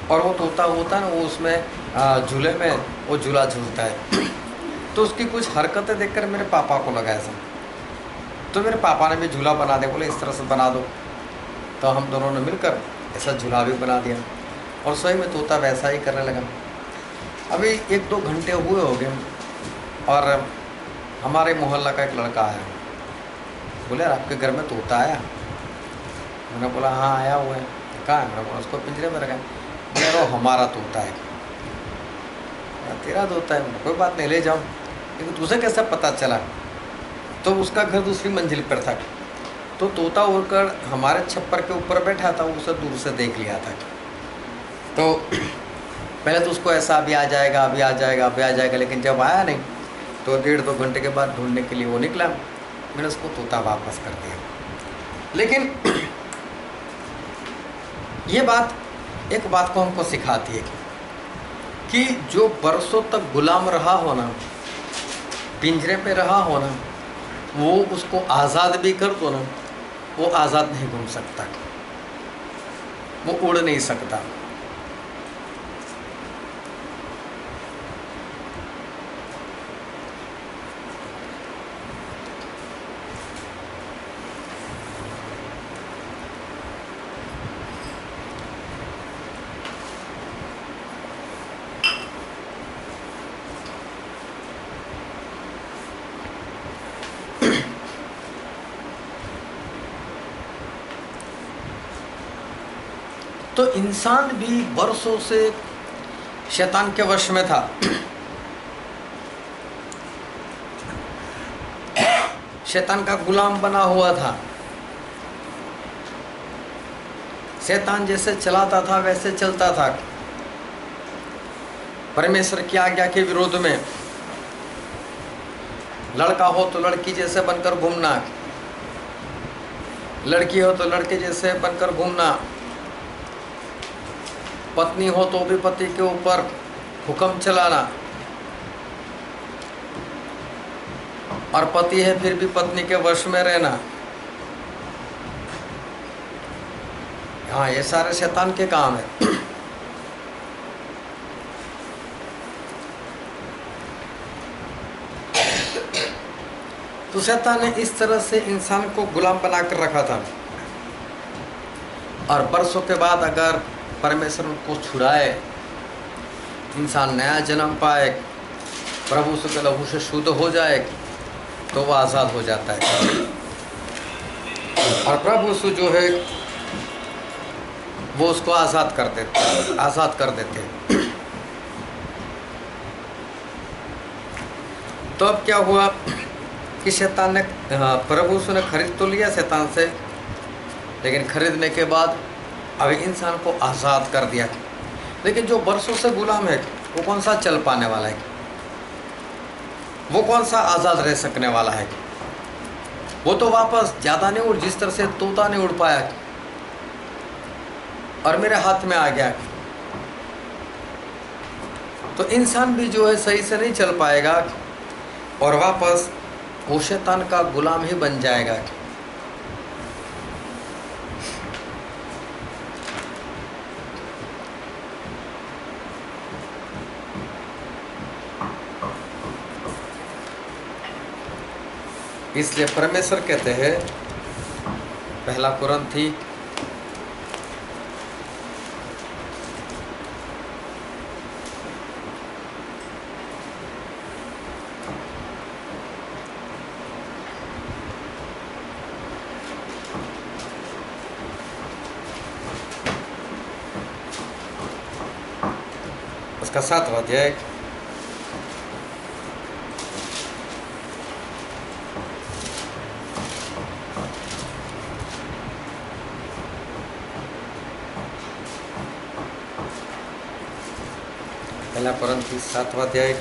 और वो तोता होता है ना, वो उसमें झूले में वो झूला झूलता है। तो उसकी कुछ हरकतें देखकर मेरे पापा को लगा ऐसा। तो मेरे पापा ने भी झूला बना दिया। बोले इस तरह से बना दो। तो हम दोनों ने मिलकर ऐसा झूला भी बना दिया, और सही में तोता वैसा ही करने लगा। अभी 1-2 घंटे हुए हो गए, और हमारे मोहल्ला का एक लड़का आया। बोले आपके घर में तोता आया? मैंने बोला हाँ आया हुआ है। कहाँ है? मैंने बोला उसको पिंजरे में रखा है। बोले वो हमारा तोता है। तेरा धोता है, कोई बात नहीं ले जाओ, लेकिन तुझे कैसे पता चला? तो उसका घर दूसरी मंजिल पर था, तो तोता उड़कर हमारे छप्पर के ऊपर बैठा था, उसे दूर से देख लिया था। तो पहले तो उसको ऐसा अभी आ जाएगा, अभी आ जाएगा, अभी आ जाएगा, लेकिन जब आया नहीं तो 1.5-2 घंटे के बाद ढूंढने के लिए वो निकला। मैंने उसको तोता वापस कर दिया। लेकिन ये बात एक बात को हमको सिखाती है कि जो बरसों तक गुलाम रहा होना, पिंजरे पे रहा होना, वो उसको आज़ाद भी कर दो ना, वो आज़ाद नहीं घूम सकता, वो उड़ नहीं सकता। तो इंसान भी बरसों से शैतान के वश में था। शैतान का गुलाम बना हुआ था। शैतान जैसे चलाता था वैसे चलता था। परमेश्वर की आज्ञा के विरोध में। लड़का हो तो लड़की जैसे बनकर घूमना, लड़की हो तो लड़के जैसे बनकर घूमना, पत्नी हो तो भी पति के ऊपर हुक्म चलाना, और पति है फिर भी पत्नी के वश में रहना। हाँ, ये सारे शैतान के काम है। तो शैतान ने इस तरह से इंसान को गुलाम बनाकर रखा था। और बरसों के बाद अगर परमेश्वर उनको छुड़ाए, इंसान नया जन्म पाए, प्रभु के लहू से शुद्ध हो जाए, तो वह आज़ाद हो जाता है। और प्रभु यीशु जो है वो उसको आज़ाद कर देते। तो अब क्या हुआ कि शैतान ने, प्रभु यीशु ने खरीद तो लिया शैतान से, लेकिन खरीदने के बाद अभी इंसान को आज़ाद कर दिया। लेकिन जो बरसों से गुलाम है वो कौन सा चल पाने वाला है? वो कौन सा आज़ाद रह सकने वाला है? वो तो वापस ज़्यादा नहीं उड़, जिस तरह से तोता नहीं उड़ पाया और मेरे हाथ में आ गया, तो इंसान भी जो है सही से नहीं चल पाएगा और वापस वो शैतान का गुलाम ही बन जाएगा। इसलिए परमेश्वर कहते हैं, पहला कुरिन्थी 7वां अध्याय पहला कुरिन्थी 7वां अध्याय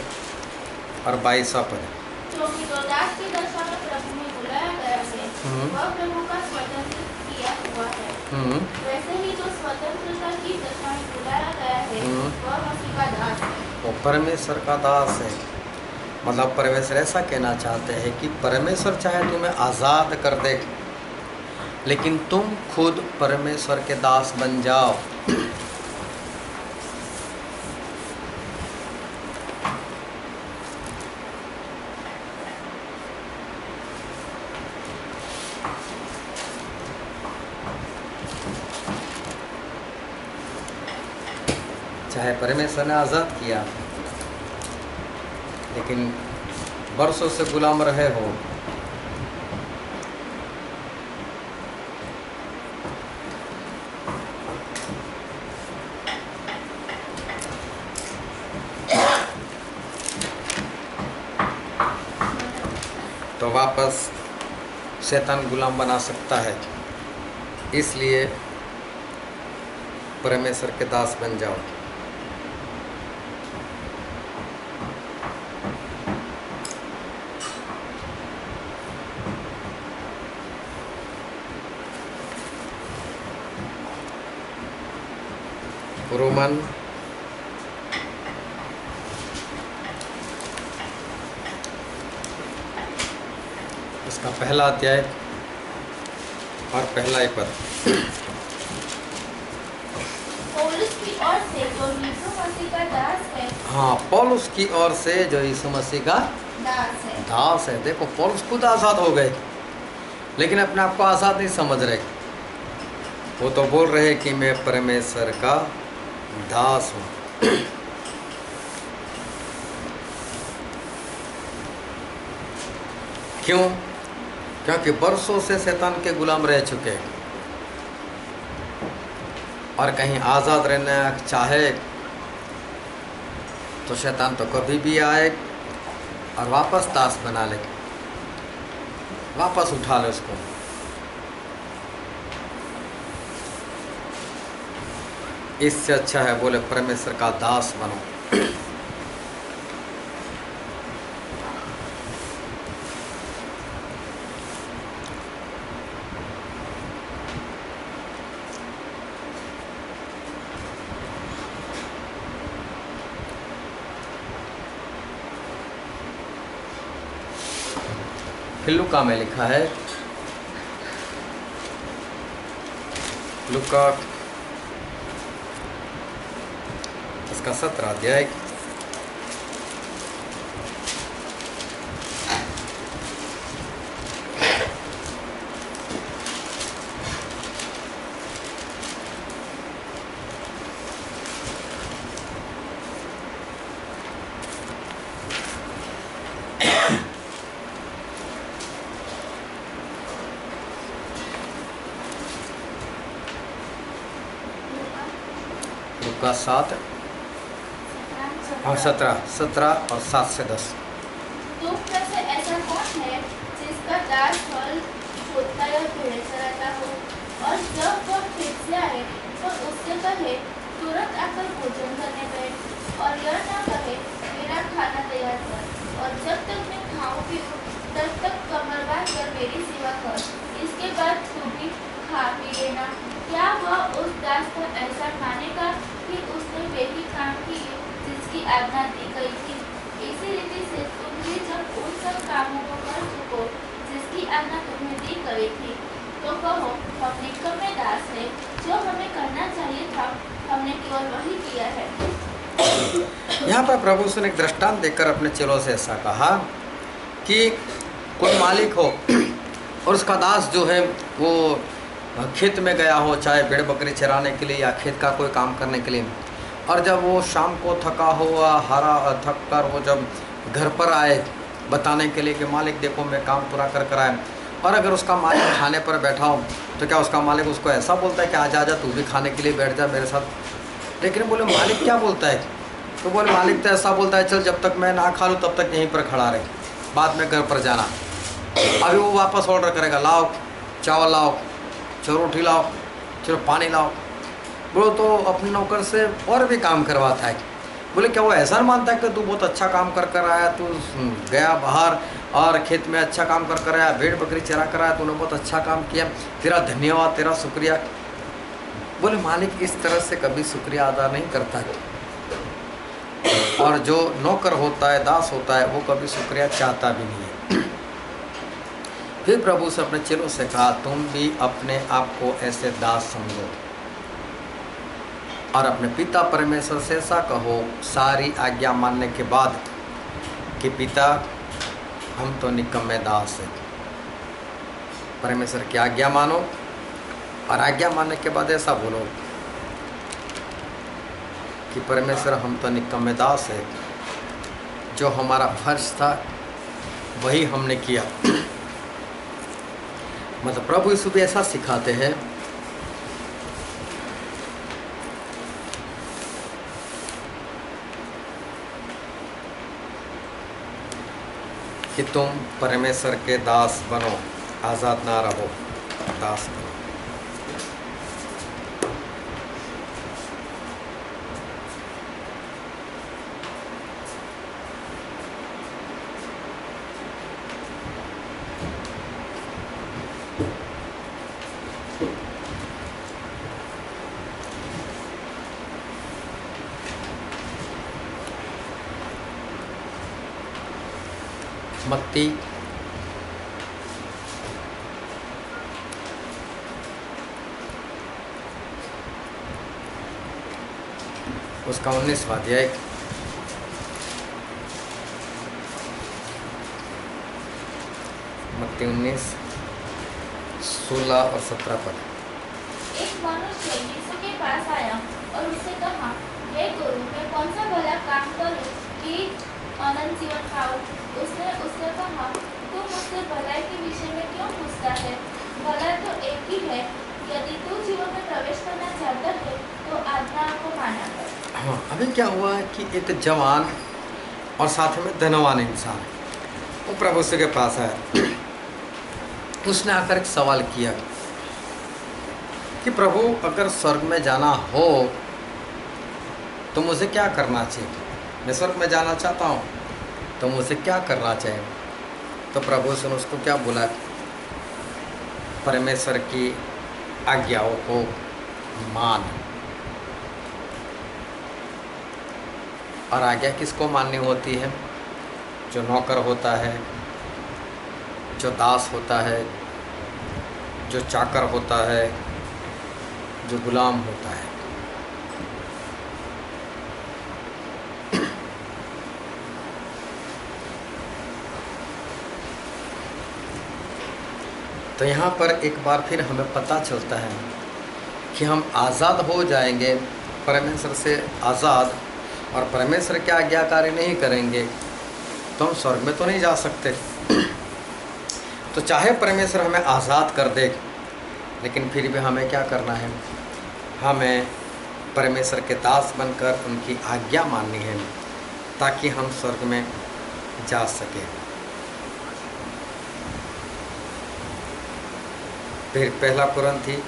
और 22वां पद। क्योंकि जो दास की दशा में प्रभु में बुलाया गया है, वह प्रभु का स्वतंत्र किया हुआ है। वैसे ही जो स्वतंत्रता की दशा में बुलाया गया है, वह मसीह का दास है। वो परमेश्वर का दास है। मतलब परमेश्वर ऐसा कहना चाहते हैं कि परमेश्वर चाहे तुम्हें आज़ाद कर दे, लेकिन तुम खुद परमेश्वर के दास बन जाओ। चाहे परमेश्वर ने आज़ाद किया, लेकिन बरसों से गुलाम रहे हो, तो वापस शैतान गुलाम बना सकता है। इसलिए परमेश्वर के दास बन जाओ। रोमन इसका पहला अध्याय और पहला ही पद। पौलुस की ओर से जो यीशु मसीह का दास है, हाँ, पौलुस की ओर से जो यीशु मसीह का दास है। देखो, पौलुस खुद आज़ाद हो गए, लेकिन अपने आप को आज़ाद नहीं समझ रहे। वो तो बोल रहे कि मैं परमेश्वर का दास हूँ। क्यों? क्योंकि बरसों से शैतान के गुलाम रह चुके हैं, और कहीं आज़ाद रहना चाहे तो शैतान तो कभी भी आए और वापस दास बना ले, वापस उठा ले उसको। इससे अच्छा है बोले परमेश्वर का दास बनो। फिर लुका में लिखा है, लुका इसका 17 अध्याय लुका 7 और 17 और 7 से 10। तुम में से ऐसा कौन है जिसका दास फल खोदता या भेड़ चराता हो, और जब वह फिर से आए तो उससे कहे तुरंत आकर भोजन करने बैठ, और यह ना कहे मेरा खाना तैयार कर, और जब तक मैं खाऊं पीऊं तब तक कमर बांध कर मेरी सेवा कर, इसके बाद तू भी खा पी लेना। क्या वह उस दास को ऐसा मानेगा कि उसने वही काम किए जिसकी आज्ञा दी गई थी? इसी रीति से तुम भी जब उन सब कामों को कर चुको जिसकी आज्ञा तुम्हें दी गई थी, तो कहो हम निकम्मे दास है, जो हमें करना चाहिए था हमने केवल वही किया है। यहाँ पर प्रभु ने एक दृष्टांत देकर अपने चेलों से ऐसा कहा कि कोई मालिक हो और उसका दास जो है वो खेत में गया हो, चाहे भेड़ बकरी चराने के लिए या खेत का कोई काम करने के लिए, और जब वो शाम को थका हुआ हारा थक कर वो जब घर पर आए बताने के लिए कि मालिक देखो मैं काम पूरा कर आया, और अगर उसका मालिक खाने पर बैठा हो तो क्या उसका मालिक उसको ऐसा बोलता है कि आजा आजा तू भी खाने के लिए बैठ जा मेरे साथ? लेकिन बोले मालिक क्या बोलता है? तो बोले मालिक तो ऐसा बोलता है चल जब तक मैं ना खा लूँ तब तक यहीं पर खड़ा रहे, बाद में घर पर जाना। अभी वो वापस ऑर्डर करेगा, लाओ चावल लाओ, चलो रोटी लाओ, चलो पानी लाओ। बोलो तो अपने नौकर से और भी काम करवाता है। बोले क्या वो ऐसा मानता है कि तू बहुत अच्छा काम कर आया, तू गया बाहर और खेत में अच्छा काम कर आया, भेड़ बकरी चरा कर आया, तूने बहुत अच्छा काम किया, तेरा धन्यवाद, तेरा शुक्रिया। बोले मालिक इस तरह से कभी शुक्रिया अदा नहीं करता है, और जो नौकर होता है, दास होता है, वो कभी शुक्रिया चाहता भी नहीं है। फिर प्रभु से अपने चेलों से कहा तुम भी अपने आप को ऐसे दास समझो और अपने पिता परमेश्वर से ऐसा कहो सारी आज्ञा मानने के बाद कि पिता हम तो निकम्मे दास हैं। परमेश्वर की आज्ञा मानो और आज्ञा मानने के बाद ऐसा बोलो कि परमेश्वर हम तो निकम्मे दास है, जो हमारा फर्ज था वही हमने किया। मतलब प्रभु यीशु भी ऐसा सिखाते हैं कि तुम परमेश्वर के दास बनो, आज़ाद ना रहो, दास बनो। मत्ती उसका 19वां अध्याय, मत्ती 19, 16 और 17 पद। एक मनुष्य यीशु के पास आया और उससे कहा, हे गुरु, मैं कौन सा भला काम करूं कि अनंत जीवन पाऊं? उसने उससे कहा, तू मुझसे भलाई के विषय में क्यों पूछता है? भलाई तो एक ही है, यदि तू जीवन में प्रवेश करना चाहता है तो आज्ञा को माना कर। हाँ, अभी क्या हुआ है कि एक जवान और साथ में धनवान इंसान वो प्रभु के पास आया। उसने आकर एक सवाल किया कि प्रभु, अगर स्वर्ग में जाना हो तो मुझे क्या करना चाहिए? मैं स्वर्ग में जाना चाहता हूँ तो मुझे क्या करना चाहिए? तो प्रभु ने उसको क्या बोला? परमेश्वर की आज्ञाओं को मान। और आज्ञा किसको माननी होती है? जो नौकर होता है, जो दास होता है, जो चाकर होता है, जो गुलाम होता है। तो यहाँ पर एक बार फिर हमें पता चलता है कि हम आज़ाद हो जाएंगे, परमेश्वर से आज़ाद, और परमेश्वर की आज्ञाकारी नहीं करेंगे तो हम स्वर्ग में तो नहीं जा सकते। तो चाहे परमेश्वर हमें आज़ाद कर दे, लेकिन फिर भी हमें क्या करना है? हमें परमेश्वर के दास बनकर उनकी आज्ञा माननी है ताकि हम स्वर्ग में जा सकें। फिर पहला कुरिन्थी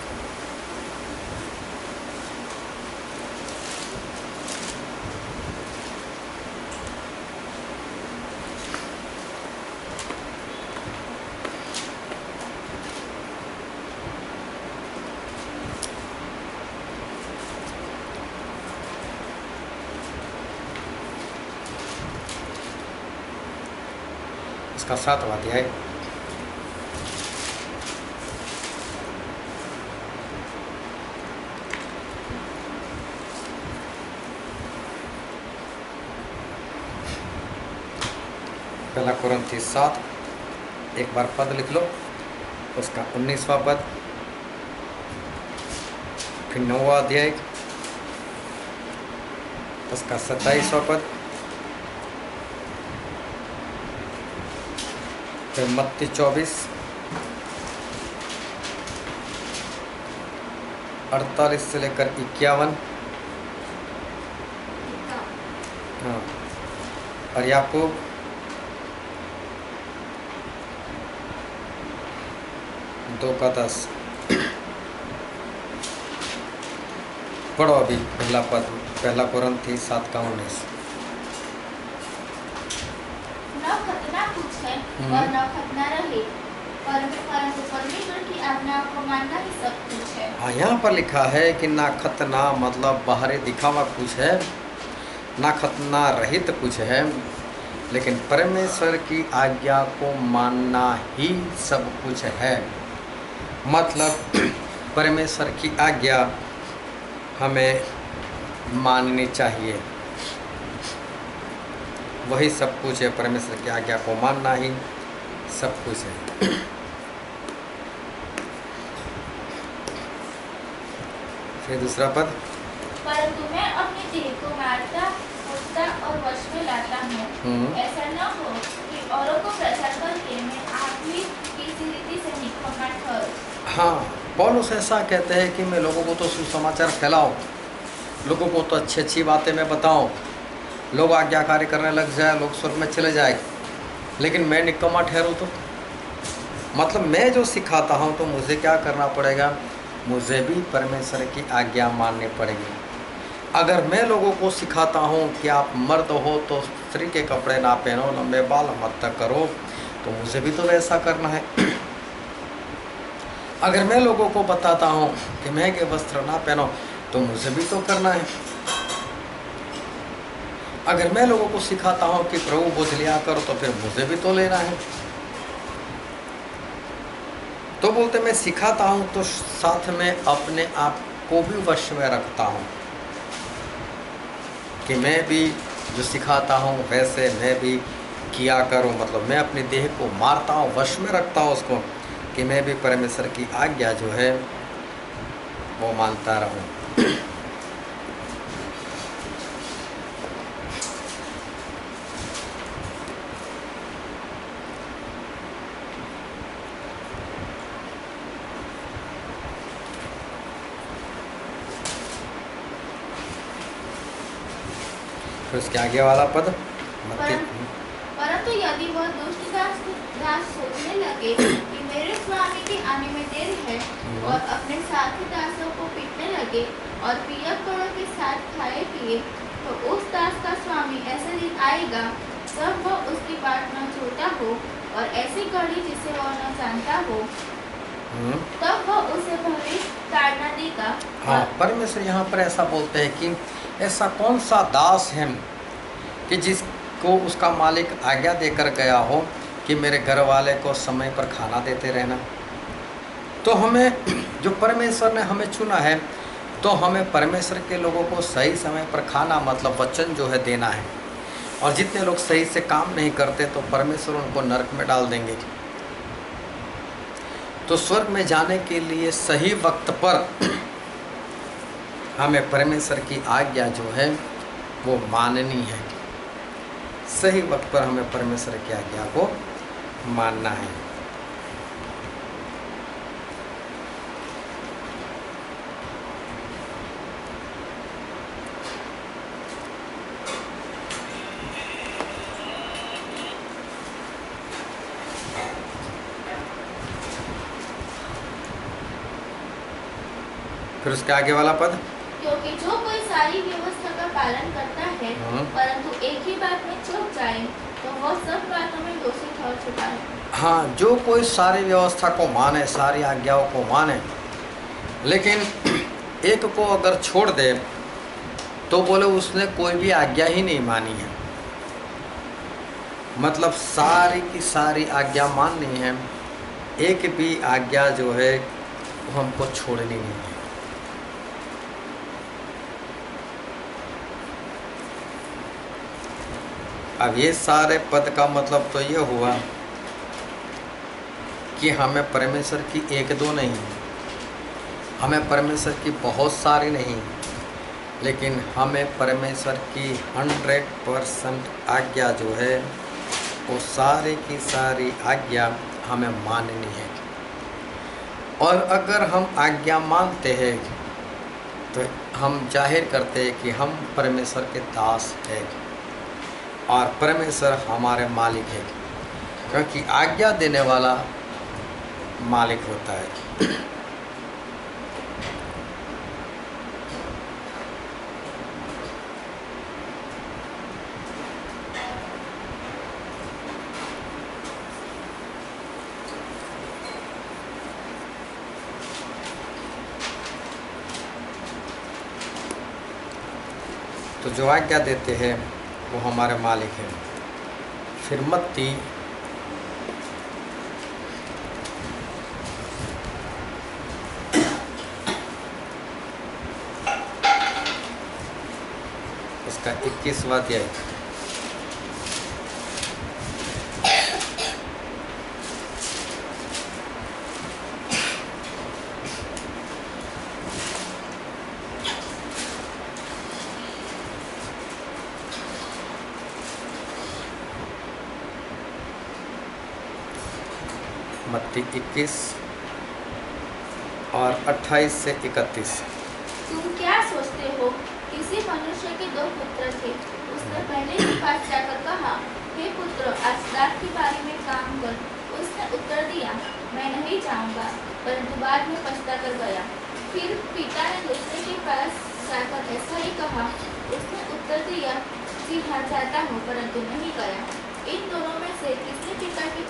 इसका 7वां अध्याय, पहला कुरिन्थी 7, एक बार पद लिख लो, उसका 19वां पद, फिर 9वां अध्याय, उसका 27वां पद, फिर मत्ती 24, 48 से लेकर 51, हाँ, और याकूब 2:10। पढ़ो अभी पहला पद, पहला कुरिन्थी 7:19। न खतना कुछ है और न खतना रहे, परंतु परमेश्वर की आज्ञा को मानना ही सब कुछ है। हाँ, यहाँ पर लिखा है कि ना खतना मतलब बाहरी दिखावा कुछ है, ना खतना रहित कुछ है, लेकिन परमेश्वर की आज्ञा को मानना ही सब कुछ है। मतलब परमेश्वर की आज्ञा हमें माननी चाहिए, वही सब कुछ है। परमेश्वर की आज्ञा को मानना ही सब कुछ है। फिर दूसरा पद, परंतु मैं अपने देह को मारता, कूटता और वश में लाता हूँ। ऐसा न हो कि औरों को प्रचार करके मैं आप ही किसी रीति से निकम्मा ठहरूं। हाँ, पौलुस ऐसा कहते हैं कि मैं लोगों को तो सुसमाचार फैलाऊं, लोगों को तो अच्छी अच्छी बातें मैं बताऊं, लोग आज्ञाकारी करने लग जाए, लोग स्वर्ग में चले जाए, लेकिन मैं निकम्मा ठहरूँ तो? मतलब मैं जो सिखाता हूँ तो मुझे क्या करना पड़ेगा, मुझे भी परमेश्वर की आज्ञा माननी पड़ेगी। अगर मैं लोगों को सिखाता हूँ कि आप मर्द हो तो स्त्री के कपड़े ना पहनो, लंबे बाल मत करो, तो मुझे भी तो वैसा करना है। अगर मैं लोगों को बताता हूँ कि महंगे वस्त्र ना पहनो, तो मुझे भी तो करना है। अगर मैं लोगों को सिखाता हूँ कि प्रभु बोझ लिया करो, तो फिर मुझे भी तो लेना है। तो बोलते मैं सिखाता हूँ तो साथ में अपने आप को भी वश में रखता हूँ कि मैं भी जो सिखाता हूँ वैसे मैं भी किया करूँ। मतलब मैं अपने देह को मारता हूँ, वश में रखता हूँ उसको, कि मैं भी परमेश्वर की आज्ञा जो है वो मानता रहूँ। फिर उसके आगे वाला पद परंतु यदि वह दुष्ट दास सोचने लगे कि मेरे स्वामी के आने में देर है और अपने साथी दासों को पीटने लगे और पियक्कड़ों के साथ खाए पिए, तो उस दास का स्वामी ऐसे दिन आएगा जब वह उसकी बात न छोड़ता हो और ऐसी कड़ी जिसे वह न जानता हो, तब वह उसे भले ताड़ना देगा। हाँ, परमेश्वर यहाँ पर ऐसा बोलते हैं कि ऐसा कौन सा दास है कि जिसको उसका मालिक आज्ञा देकर गया हो कि मेरे घर वाले को समय पर खाना देते रहना। तो हमें जो परमेश्वर ने हमें चुना है, तो हमें परमेश्वर के लोगों को सही समय पर खाना मतलब वचन जो है देना है। और जितने लोग सही से काम नहीं करते तो परमेश्वर उनको नरक में डाल देंगे। तो स्वर्ग में जाने के लिए सही वक्त पर हमें परमेश्वर की आज्ञा जो है वो माननी है। सही वक्त पर हमें परमेश्वर की आज्ञा को मानना है। फिर उसके आगे वाला पद, क्योंकि जो कोई सारी व्यवस्था का पालन करता है परंतु एक ही बात में चूक जाए, तो वह सब बातों में दोषी ठहर चुका है। हाँ, जो कोई सारी व्यवस्था को माने, सारी आज्ञाओं को माने, लेकिन एक को अगर छोड़ दे तो बोले उसने कोई भी आज्ञा ही नहीं मानी है। मतलब सारी की सारी आज्ञा माननी है, एक भी आज्ञा जो है वो हमको छोड़नी नहीं है। अब ये सारे पद का मतलब तो ये हुआ कि हमें परमेश्वर की एक दो नहीं, हमें परमेश्वर की बहुत सारी नहीं, लेकिन हमें परमेश्वर की 100% आज्ञा जो है वो सारी की सारी आज्ञा हमें माननी है। और अगर हम आज्ञा मानते हैं तो हम जाहिर करते हैं कि हम परमेश्वर के दास हैं और परमेश्वर हमारे मालिक है, क्योंकि आज्ञा देने वाला मालिक होता है। तो जो आज्ञा देते हैं वो हमारे मालिक हैं। फिर मत्ती उसका 21वां अध्याय, मत्ती 21 और 28 से 31। तुम क्या सोचते हो? किसी मनुष्य के दो पुत्र थे। उसने पहले के पास जाकर कहा, हे पुत्र, आज रात की बारी में काम कर। उसने उत्तर दिया, मैं नहीं जाऊंगा, परंतु बाद में पछता कर गया। फिर पिता ने दूसरे के पास जाकर ऐसा ही कहा। उसने उत्तर दिया, जी हाँ जाता हूँ, परंतु नहीं गया। इन दोनों में से किसने पिता की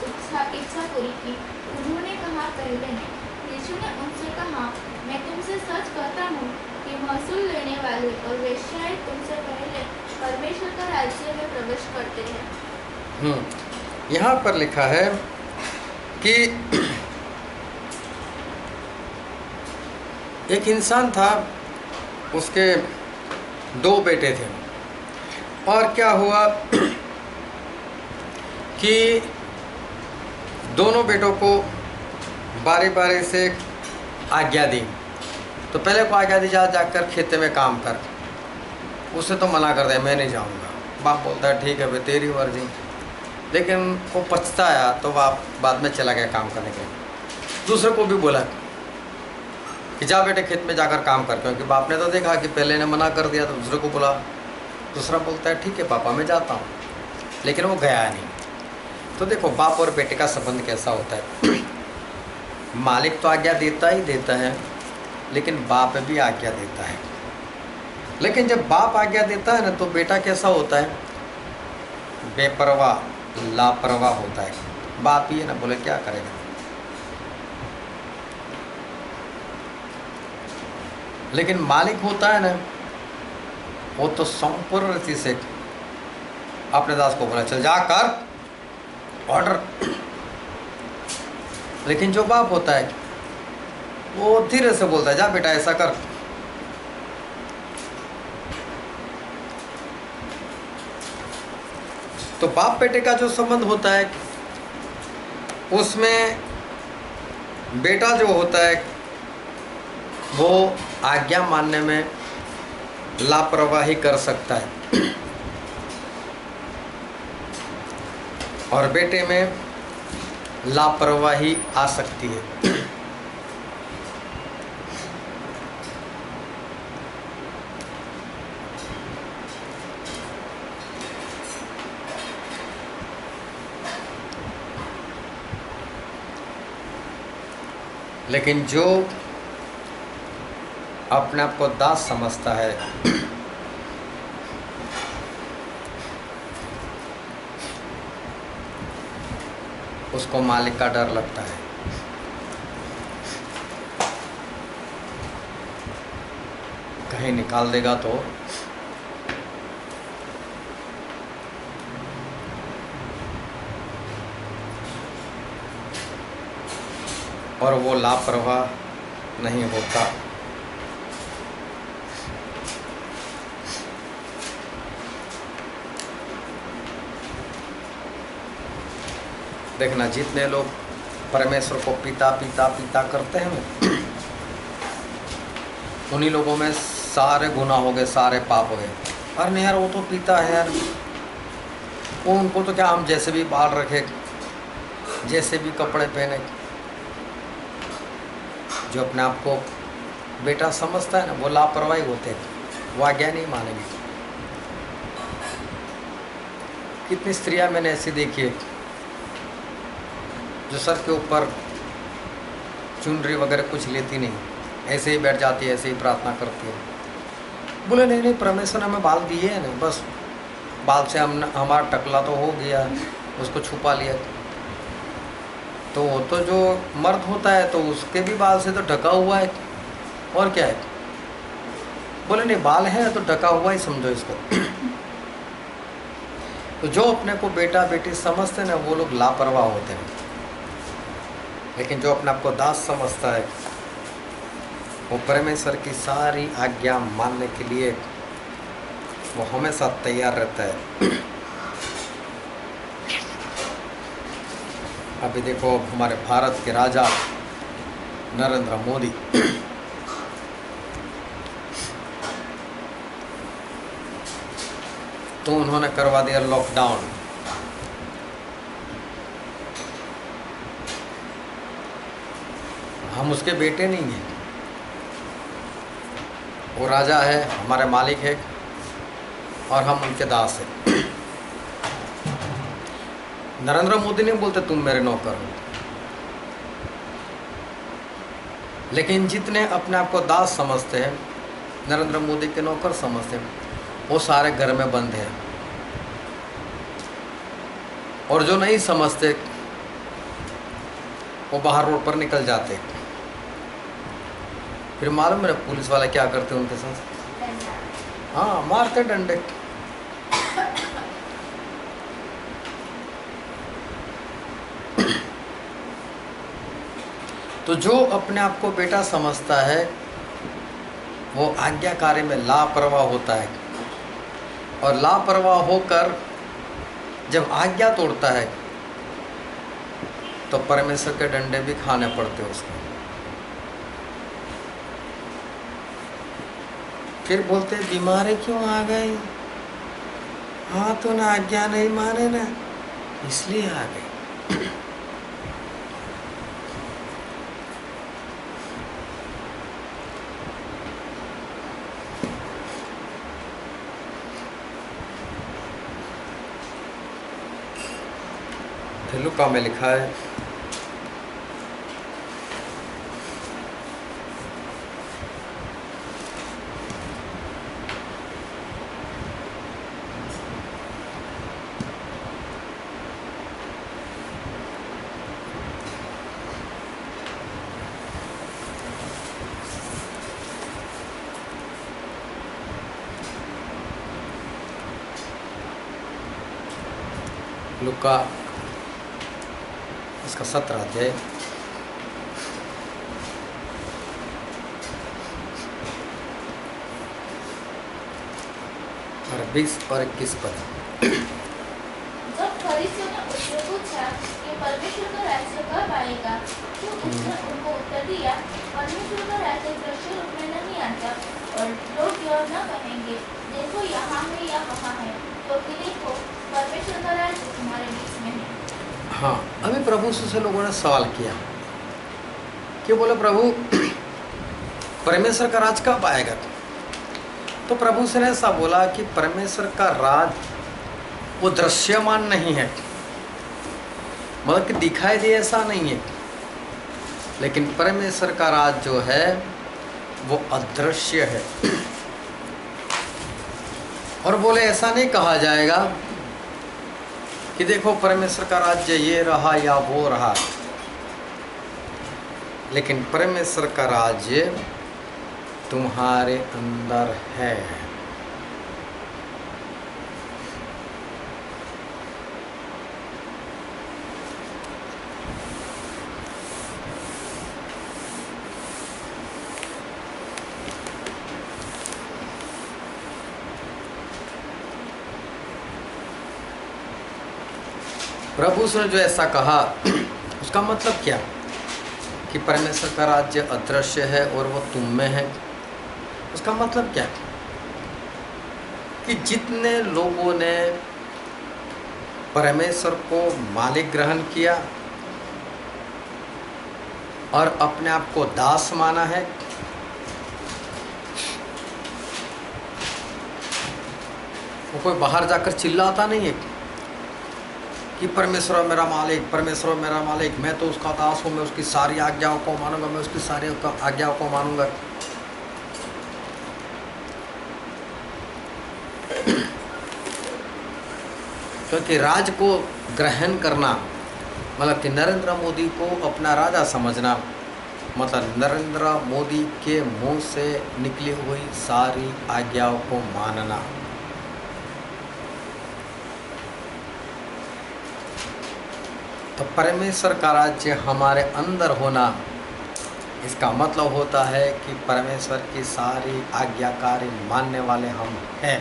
इच्छा पूरी की? उन्होंने कहा, पहले ने। यीशु ने उनसे कहा, मैं तुमसे सच कहता हूँ कि महसूल लेने वाले और वेश्याएं तुमसे पहले परमेश्वर का राज्य में प्रवेश करते हैं। यहाँ पर लिखा है कि एक इंसान था, उसके 2 बेटे थे, और क्या हुआ कि दोनों बेटों को बारी बारी से आज्ञा दी। तो पहले को आज्ञा दी, जाकर खेते में काम कर। उसे तो मना कर दिया, मैं नहीं जाऊंगा। बाप बोलता है, ठीक है भाई, तेरी मर्जी। लेकिन वो पछताया तो बाप बाद में चला गया काम करने के लिए। दूसरे को भी बोला कि जा बेटे खेत में जाकर काम कर, क्योंकि बाप ने तो देखा कि पहले ने मना कर दिया, तो दूसरे को बोला। दूसरा बोलता है, ठीक है पापा, मैं जाता हूँ, लेकिन वो गया नहीं। तो देखो, बाप और बेटे का संबंध कैसा होता है। मालिक तो आज्ञा देता ही देता है, लेकिन बाप भी आज्ञा देता है। लेकिन जब बाप आज्ञा देता है ना, तो बेटा कैसा होता है? बेपरवाह, लापरवाह होता है। बाप ही है ना, बोले क्या करेगा। लेकिन मालिक होता है ना, वो तो संपूर्ण रीति से अपने दास को बोला, चल जा कर, ऑर्डर। लेकिन जो बाप होता है वो धीरे से बोलता है, जा बेटा ऐसा कर। तो बाप बेटे का जो संबंध होता है, उसमें बेटा जो होता है वो आज्ञा मानने में लापरवाही कर सकता है, और बेटे में लापरवाही आ सकती है। लेकिन जो अपने आप को दास समझता है, उसको मालिक का डर लगता है। कहीं निकाल देगा तो और वो लापरवाह नहीं होता। देखना, जितने लोग परमेश्वर को पिता पिता पिता करते हैं ना, उन्हीं लोगों में सारे गुनाह हो गए, सारे पाप हो गए। अरे नहीं यार, वो तो पिता है यार, वो उनको तो क्या, हम जैसे भी बाल रखे, जैसे भी कपड़े पहने। जो अपने आप को बेटा समझता है ना, वो लापरवाही होते हैं, वो आज्ञा नहीं मानेंगे। कितनी स्त्रियां मैंने ऐसी देखी है जो सर के ऊपर चुनरी वगैरह कुछ लेती नहीं, ऐसे ही बैठ जाती है, ऐसे ही प्रार्थना करती है। बोले नहीं नहीं, परमेश्वर ने हमें बाल दिए हैं ना, बस बाल से हम हमारा टकला तो हो गया, उसको छुपा लिया। तो वो तो जो मर्द होता है तो उसके भी बाल से तो ढका हुआ है, और क्या है। बोले नहीं, बाल है तो ढका हुआ ही समझो इसको। तो जो अपने को बेटा बेटी समझते हैं ना, वो लोग लापरवाह होते हैं। लेकिन जो अपने आप को दास समझता है, वो परमेश्वर की सारी आज्ञा मानने के लिए वो हमेशा तैयार रहता है। अभी देखो, हमारे भारत के राजा नरेंद्र मोदी, तो उन्होंने करवा दिया लॉकडाउन। हम उसके बेटे नहीं हैं, वो राजा है, हमारे मालिक है, और हम उनके दास हैं। नरेंद्र मोदी नहीं बोलते तुम मेरे नौकर हो, लेकिन जितने अपने आप को दास समझते हैं, नरेंद्र मोदी के नौकर समझते हैं, वो सारे घर में बंद हैं। और जो नहीं समझते वो बाहर रोड पर निकल जाते। फिर मालूम है पुलिस वाले क्या करते हैं उनके साथ? हाँ, मारते डंडे। तो जो अपने आप को बेटा समझता है वो आज्ञाकारी में लापरवाह होता है, और लापरवाह होकर जब आज्ञा तोड़ता है तो परमेश्वर के डंडे भी खाने पड़ते उसको। फिर बोलते बीमारी क्यों आ गई? हाँ, तो ना आज्ञा नहीं माने ना, इसलिए आ गई। लुका में लिखा है, लुका इसका 17 अध्याय और 20 और 21 पद। जब फरीसियों ने उससे पूछा कि परमेश्वर का राज्य कब आएगा, तो उसने उनको उत्तर दिया, परमेश्वर का राज्य दृश्य रूप में नहीं आता, और लोग यह न कहेंगे देखो यहाँ है या वहाँ है, क्योंकि देखो परमेश्वर का राज्य तुम्हारे बीच में है। हाँ, अभी प्रभु से लोगों ने सवाल किया कि बोले प्रभु परमेश्वर का राज कब आएगा? तो प्रभु से ने ऐसा बोला कि परमेश्वर का राज वो दृश्यमान नहीं है, मतलब कि दिखाई दे ऐसा नहीं है, लेकिन परमेश्वर का राज जो है वो अदृश्य है। और बोले ऐसा नहीं कहा जाएगा कि देखो परमेश्वर का राज्य ये रहा या वो रहा, लेकिन परमेश्वर का राज्य तुम्हारे अंदर है। प्रभु ने जो ऐसा कहा उसका मतलब क्या कि परमेश्वर का राज्य अदृश्य है और वो तुम में है? उसका मतलब क्या कि जितने लोगों ने परमेश्वर को मालिक ग्रहण किया और अपने आप को दास माना है, वो कोई बाहर जाकर चिल्लाता नहीं है कि परमेश्वर मेरा मालिक, परमेश्वर मेरा मालिक, मैं तो उसका दास हूँ, मैं उसकी सारी आज्ञाओं को मानूंगा, मैं उसकी सारी आज्ञाओं को मानूंगा। क्योंकि राज को ग्रहण करना मतलब कि नरेंद्र मोदी को अपना राजा समझना, मतलब नरेंद्र मोदी के मुंह से निकली हुई सारी आज्ञाओं को मानना। तो परमेश्वर का राज्य हमारे अंदर होना, इसका मतलब होता है कि परमेश्वर की सारी आज्ञाकारी मानने वाले हम हैं।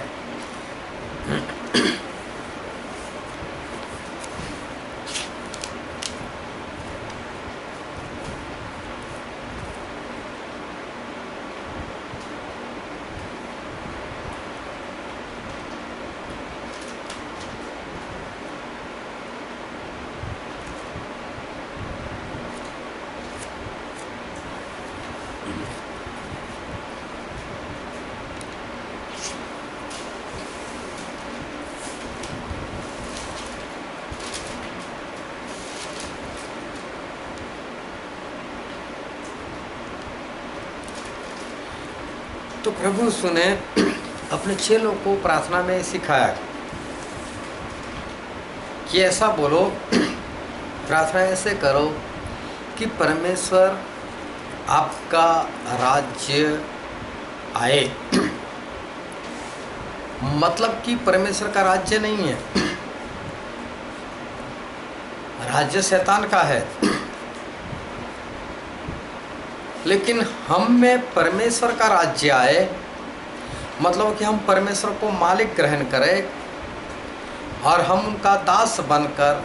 तो प्रभु यीशु ने अपने चेलों को प्रार्थना में सिखाया कि ऐसा बोलो, प्रार्थना ऐसे करो कि परमेश्वर आपका राज्य आए। मतलब कि परमेश्वर का राज्य नहीं है, राज्य शैतान का है, लेकिन हम में परमेश्वर का राज्य आए। मतलब कि हम परमेश्वर को मालिक ग्रहण करें और हम उनका दास बनकर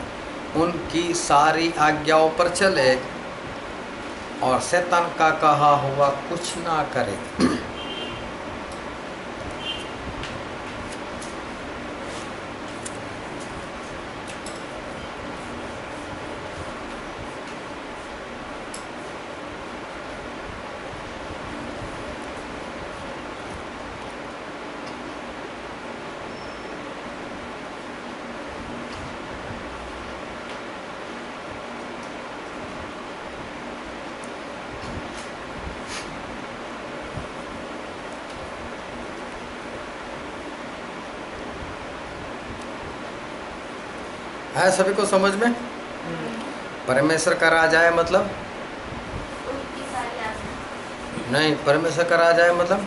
उनकी सारी आज्ञाओं पर चले और शैतान का कहा हुआ कुछ ना करे। है सभी को समझ में? परमेश्वर का राज आए मतलब उनकी सारी आज्ञा। नहीं, परमेश्वर का राज आए मतलब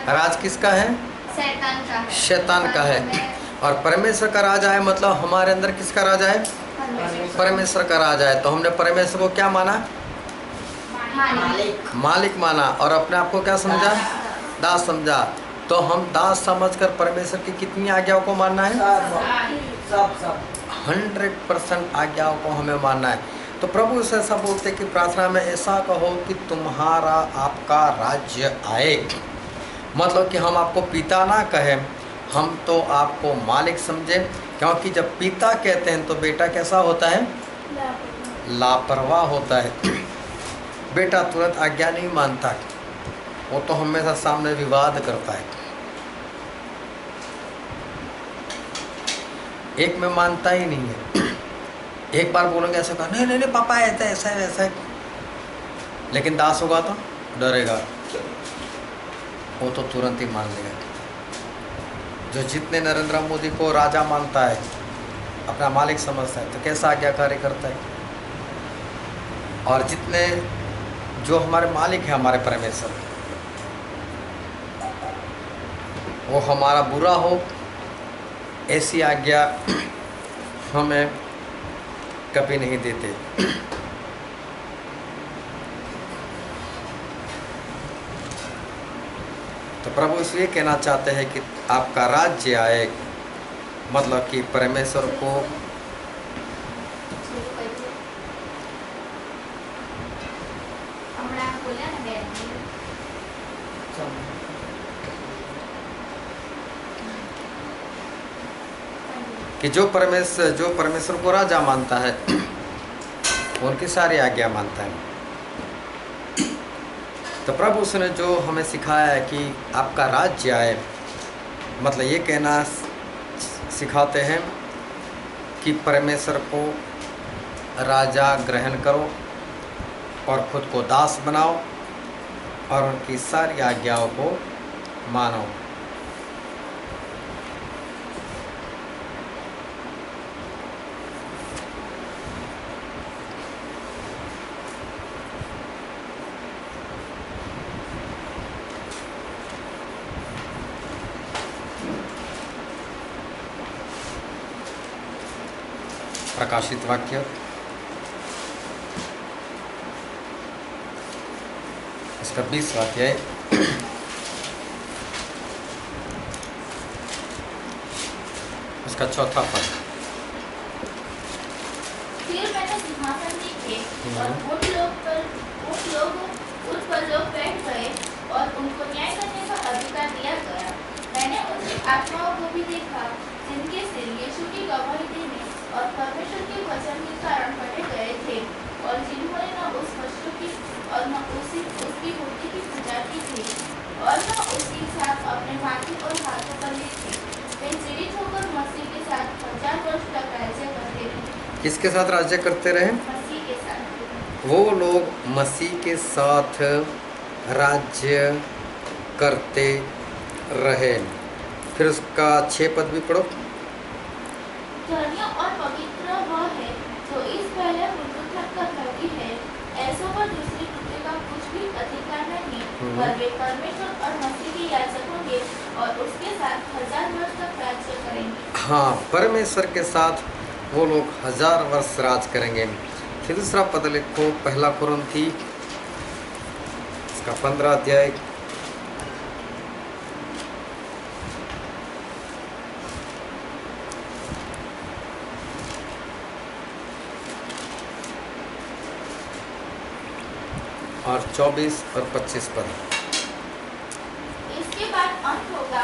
राज किसका है? शैतान का है। शैतान का है। और परमेश्वर का राज आए मतलब हमारे अंदर किसका राज आए? परमेश्वर का राज आए। तो हमने परमेश्वर को क्या माना? मालिक। मालिक माना और अपने आप को क्या समझा? दास समझा। तो हम दास समझकर परमेश्वर की कितनी आज्ञाओं को मानना है? सब 100% आज्ञाओं को हमें मानना है। तो प्रभु इसे ऐसा बोलते कि प्रार्थना में ऐसा कहो कि तुम्हारा आपका राज्य आए। मतलब कि हम आपको पिता ना कहें, हम तो आपको मालिक समझें। क्योंकि जब पिता कहते हैं तो बेटा कैसा होता है? लापरवाह होता है। बेटा तुरंत आज्ञा नहीं मानता, वो तो हमेशा सामने विवाद करता है। एक में मानता ही नहीं है। एक बार बोलेंगे ऐसा कहा, नहीं नहीं नहीं पापा ऐसा ऐसा है ऐसा है, लेकिन दास होगा तो डरेगा, वो तो तुरंत ही मान लेगा। जो जितने नरेंद्र मोदी को राजा मानता है, अपना मालिक समझता है, तो कैसा आज्ञाकारी करता है। और जितने जो हमारे मालिक है, हमारे परमेश्वर, वो हमारा बुरा हो ऐसी आज्ञा हमें कभी नहीं देते। तो प्रभु इसलिए कहना चाहते हैं कि आपका राज्य आए। मतलब कि परमेश्वर को कि जो परमेश्वर को राजा मानता है, उनकी सारी आज्ञा मानता है। तो प्रभु उसने जो हमें सिखाया है कि आपका राज्य आए, मतलब ये कहना सिखाते हैं कि परमेश्वर को राजा ग्रहण करो और खुद को दास बनाओ और उनकी सारी आज्ञाओं को मानो। प्रकाशित वाक्य इसका 20 वाक्य है। इसका 4था पद। फिर मैंने सिंहासन देखे और उन पर लोग बैठ गए और उनको न्याय करने का अधिकार दिया गया। मैंने उनकी आत्माओं को भी देखा जिनके सिर यीशु की गवाही देने और परमेश्वर के वचन के कारण कटे गए थे और जिन्होंने न उस वस्तु की और न उसकी मूर्ति की पूजा की थी और न उसके साथ अपने माथे और हाथों पर ली थी। वे जीवित होकर मसीह के साथ 50 वर्ष तक राज्य करते रहे। किसके साथ राज्य करते रहे? मसीह के साथ। वो लोग मसीह के साथ राज्य करते रहे। फिर उसका 6 पद भी पढ़ो। धन्य और पवित्र वह है जो इस पहले पुनरुत्थान का भागी है, ऐसों पर दूसरी पृथ्वी का कुछ भी अधिकार नहीं, पर वे परमेश्वर और मसीह के याजक होंगे और उसके साथ 1000 वर्ष तक राज्य करेंगे। हाँ, परमेश्वर के साथ वो लोग 1000 वर्ष राज करेंगे। फिर दूसरा पद लिखो, पहला कुरिन्थी इसका 15 अध्याय और 24 और 25 पद। इसके बाद अंत होगा,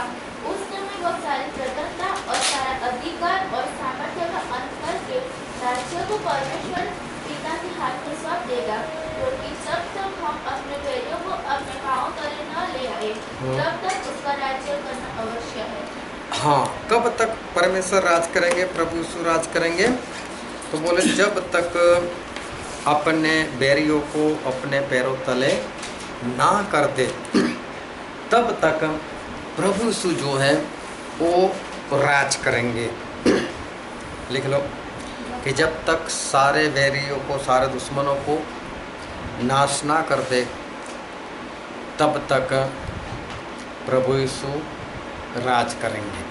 उस समय वह सारी प्रधानता और सारा अधिकार और सामर्थ्य का अंत करके राज्य को परमेश्वर पिता के हाथ में सौंप देगा, क्योंकि जब तक हम अपने बैरियों को अपने पांवों तले न ले आए, तब तक उसका राज्य करना अवश्य है। हाँ, कब तक परमेश्वर राज करेंगे, प्रभु यीशु राज करेंगे? तो बोले जब तक अपने बैरियों को अपने पैरों तले ना कर दे, तब तक प्रभु यीशु जो है वो राज करेंगे। लिख लो कि जब तक सारे बैरियों को, सारे दुश्मनों को नाश ना कर दे, तब तक प्रभु यीशु राज करेंगे।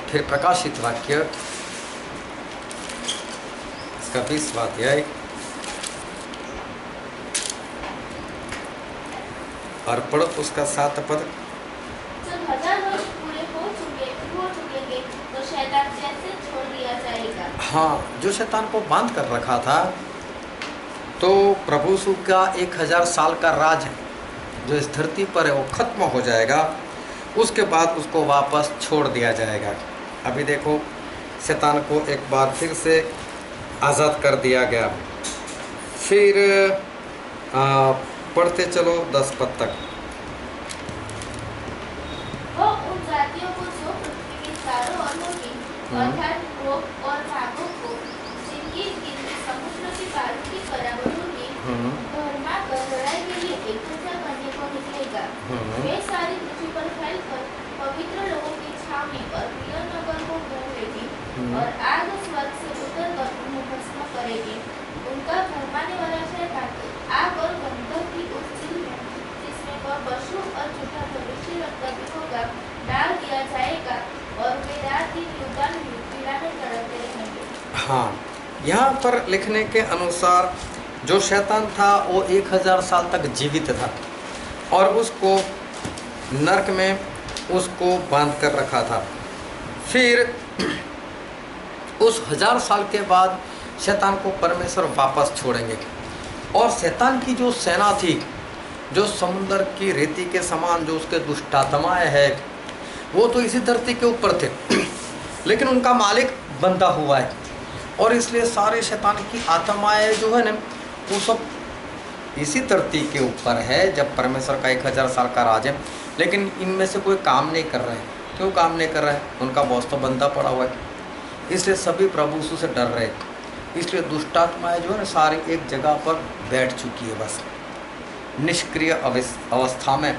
फिर प्रकाशित वाक्य इसका 20वां अध्याय और पढ़ो उसका 7 पद। जब 1000 वर्ष पूरे हो चुकेंगे तो शैतान जैसे छोड़ दिया जाएगा। हाँ, जो शैतान को बांध कर रखा था, तो प्रभु यीशु का 1000 साल का राज जो इस धरती पर है वो खत्म हो जाएगा। उसके बाद उसको वापस छोड़ दिया जाएगा। अभी देखो, शैतान को एक बार फिर से आज़ाद कर दिया गया। फिर पढ़ते चलो 10 पद तक। वो उन जातियों को जो पृथ्वी के चारों ओर होगी, अर्थात गोग और मागोग को, जिनकी गिनती समुद्र के बालू के बराबर होगी, भरमा कर लड़ाई के लिए एकत्र करने को निकलेगा। वे सारी पृथ्वी पर फैलकर पवित्र लोगों की छावनी और प्रिय नगर को घेर लेगी और आग स्वर्ग से उतरकर उन्हें भस्म करेगी। उनका भरमाने वाला शैतान आग और गंधक की उस झील में, जिसमें वह पशु और झूठा भविष्य वक्ता होगा, डाल दिया जाएगा और वे रात दिन युगानुयुग पीड़ा में तड़पते रहेंगे। हाँ, यहाँ पर लिखने के अनुसार जो शैतान था वो 1000 साल तक जीवित था और उसको नरक में उसको बांध कर रखा था। फिर उस 1000 साल के बाद शैतान को परमेश्वर वापस छोड़ेंगे और शैतान की जो सेना थी, जो समुद्र की रेती के समान जो उसके दुष्टात्माएं है, वो तो इसी धरती के ऊपर थे, लेकिन उनका मालिक बंधा हुआ है और इसलिए सारे शैतान की आत्माएं जो है ना, वो सब इसी धरती के ऊपर है। जब परमेश्वर का 1000 साल का राज है, लेकिन इनमें से कोई काम नहीं कर रहे हैं। क्यों काम नहीं कर रहे हैं? उनका बॉस तो बंधा पड़ा हुआ है, इसलिए सभी प्रभु यीशु से डर रहे। इसलिए दुष्टात्माएं जो है ना, सारी एक जगह पर बैठ चुकी है, बस निष्क्रिय अवस्था में,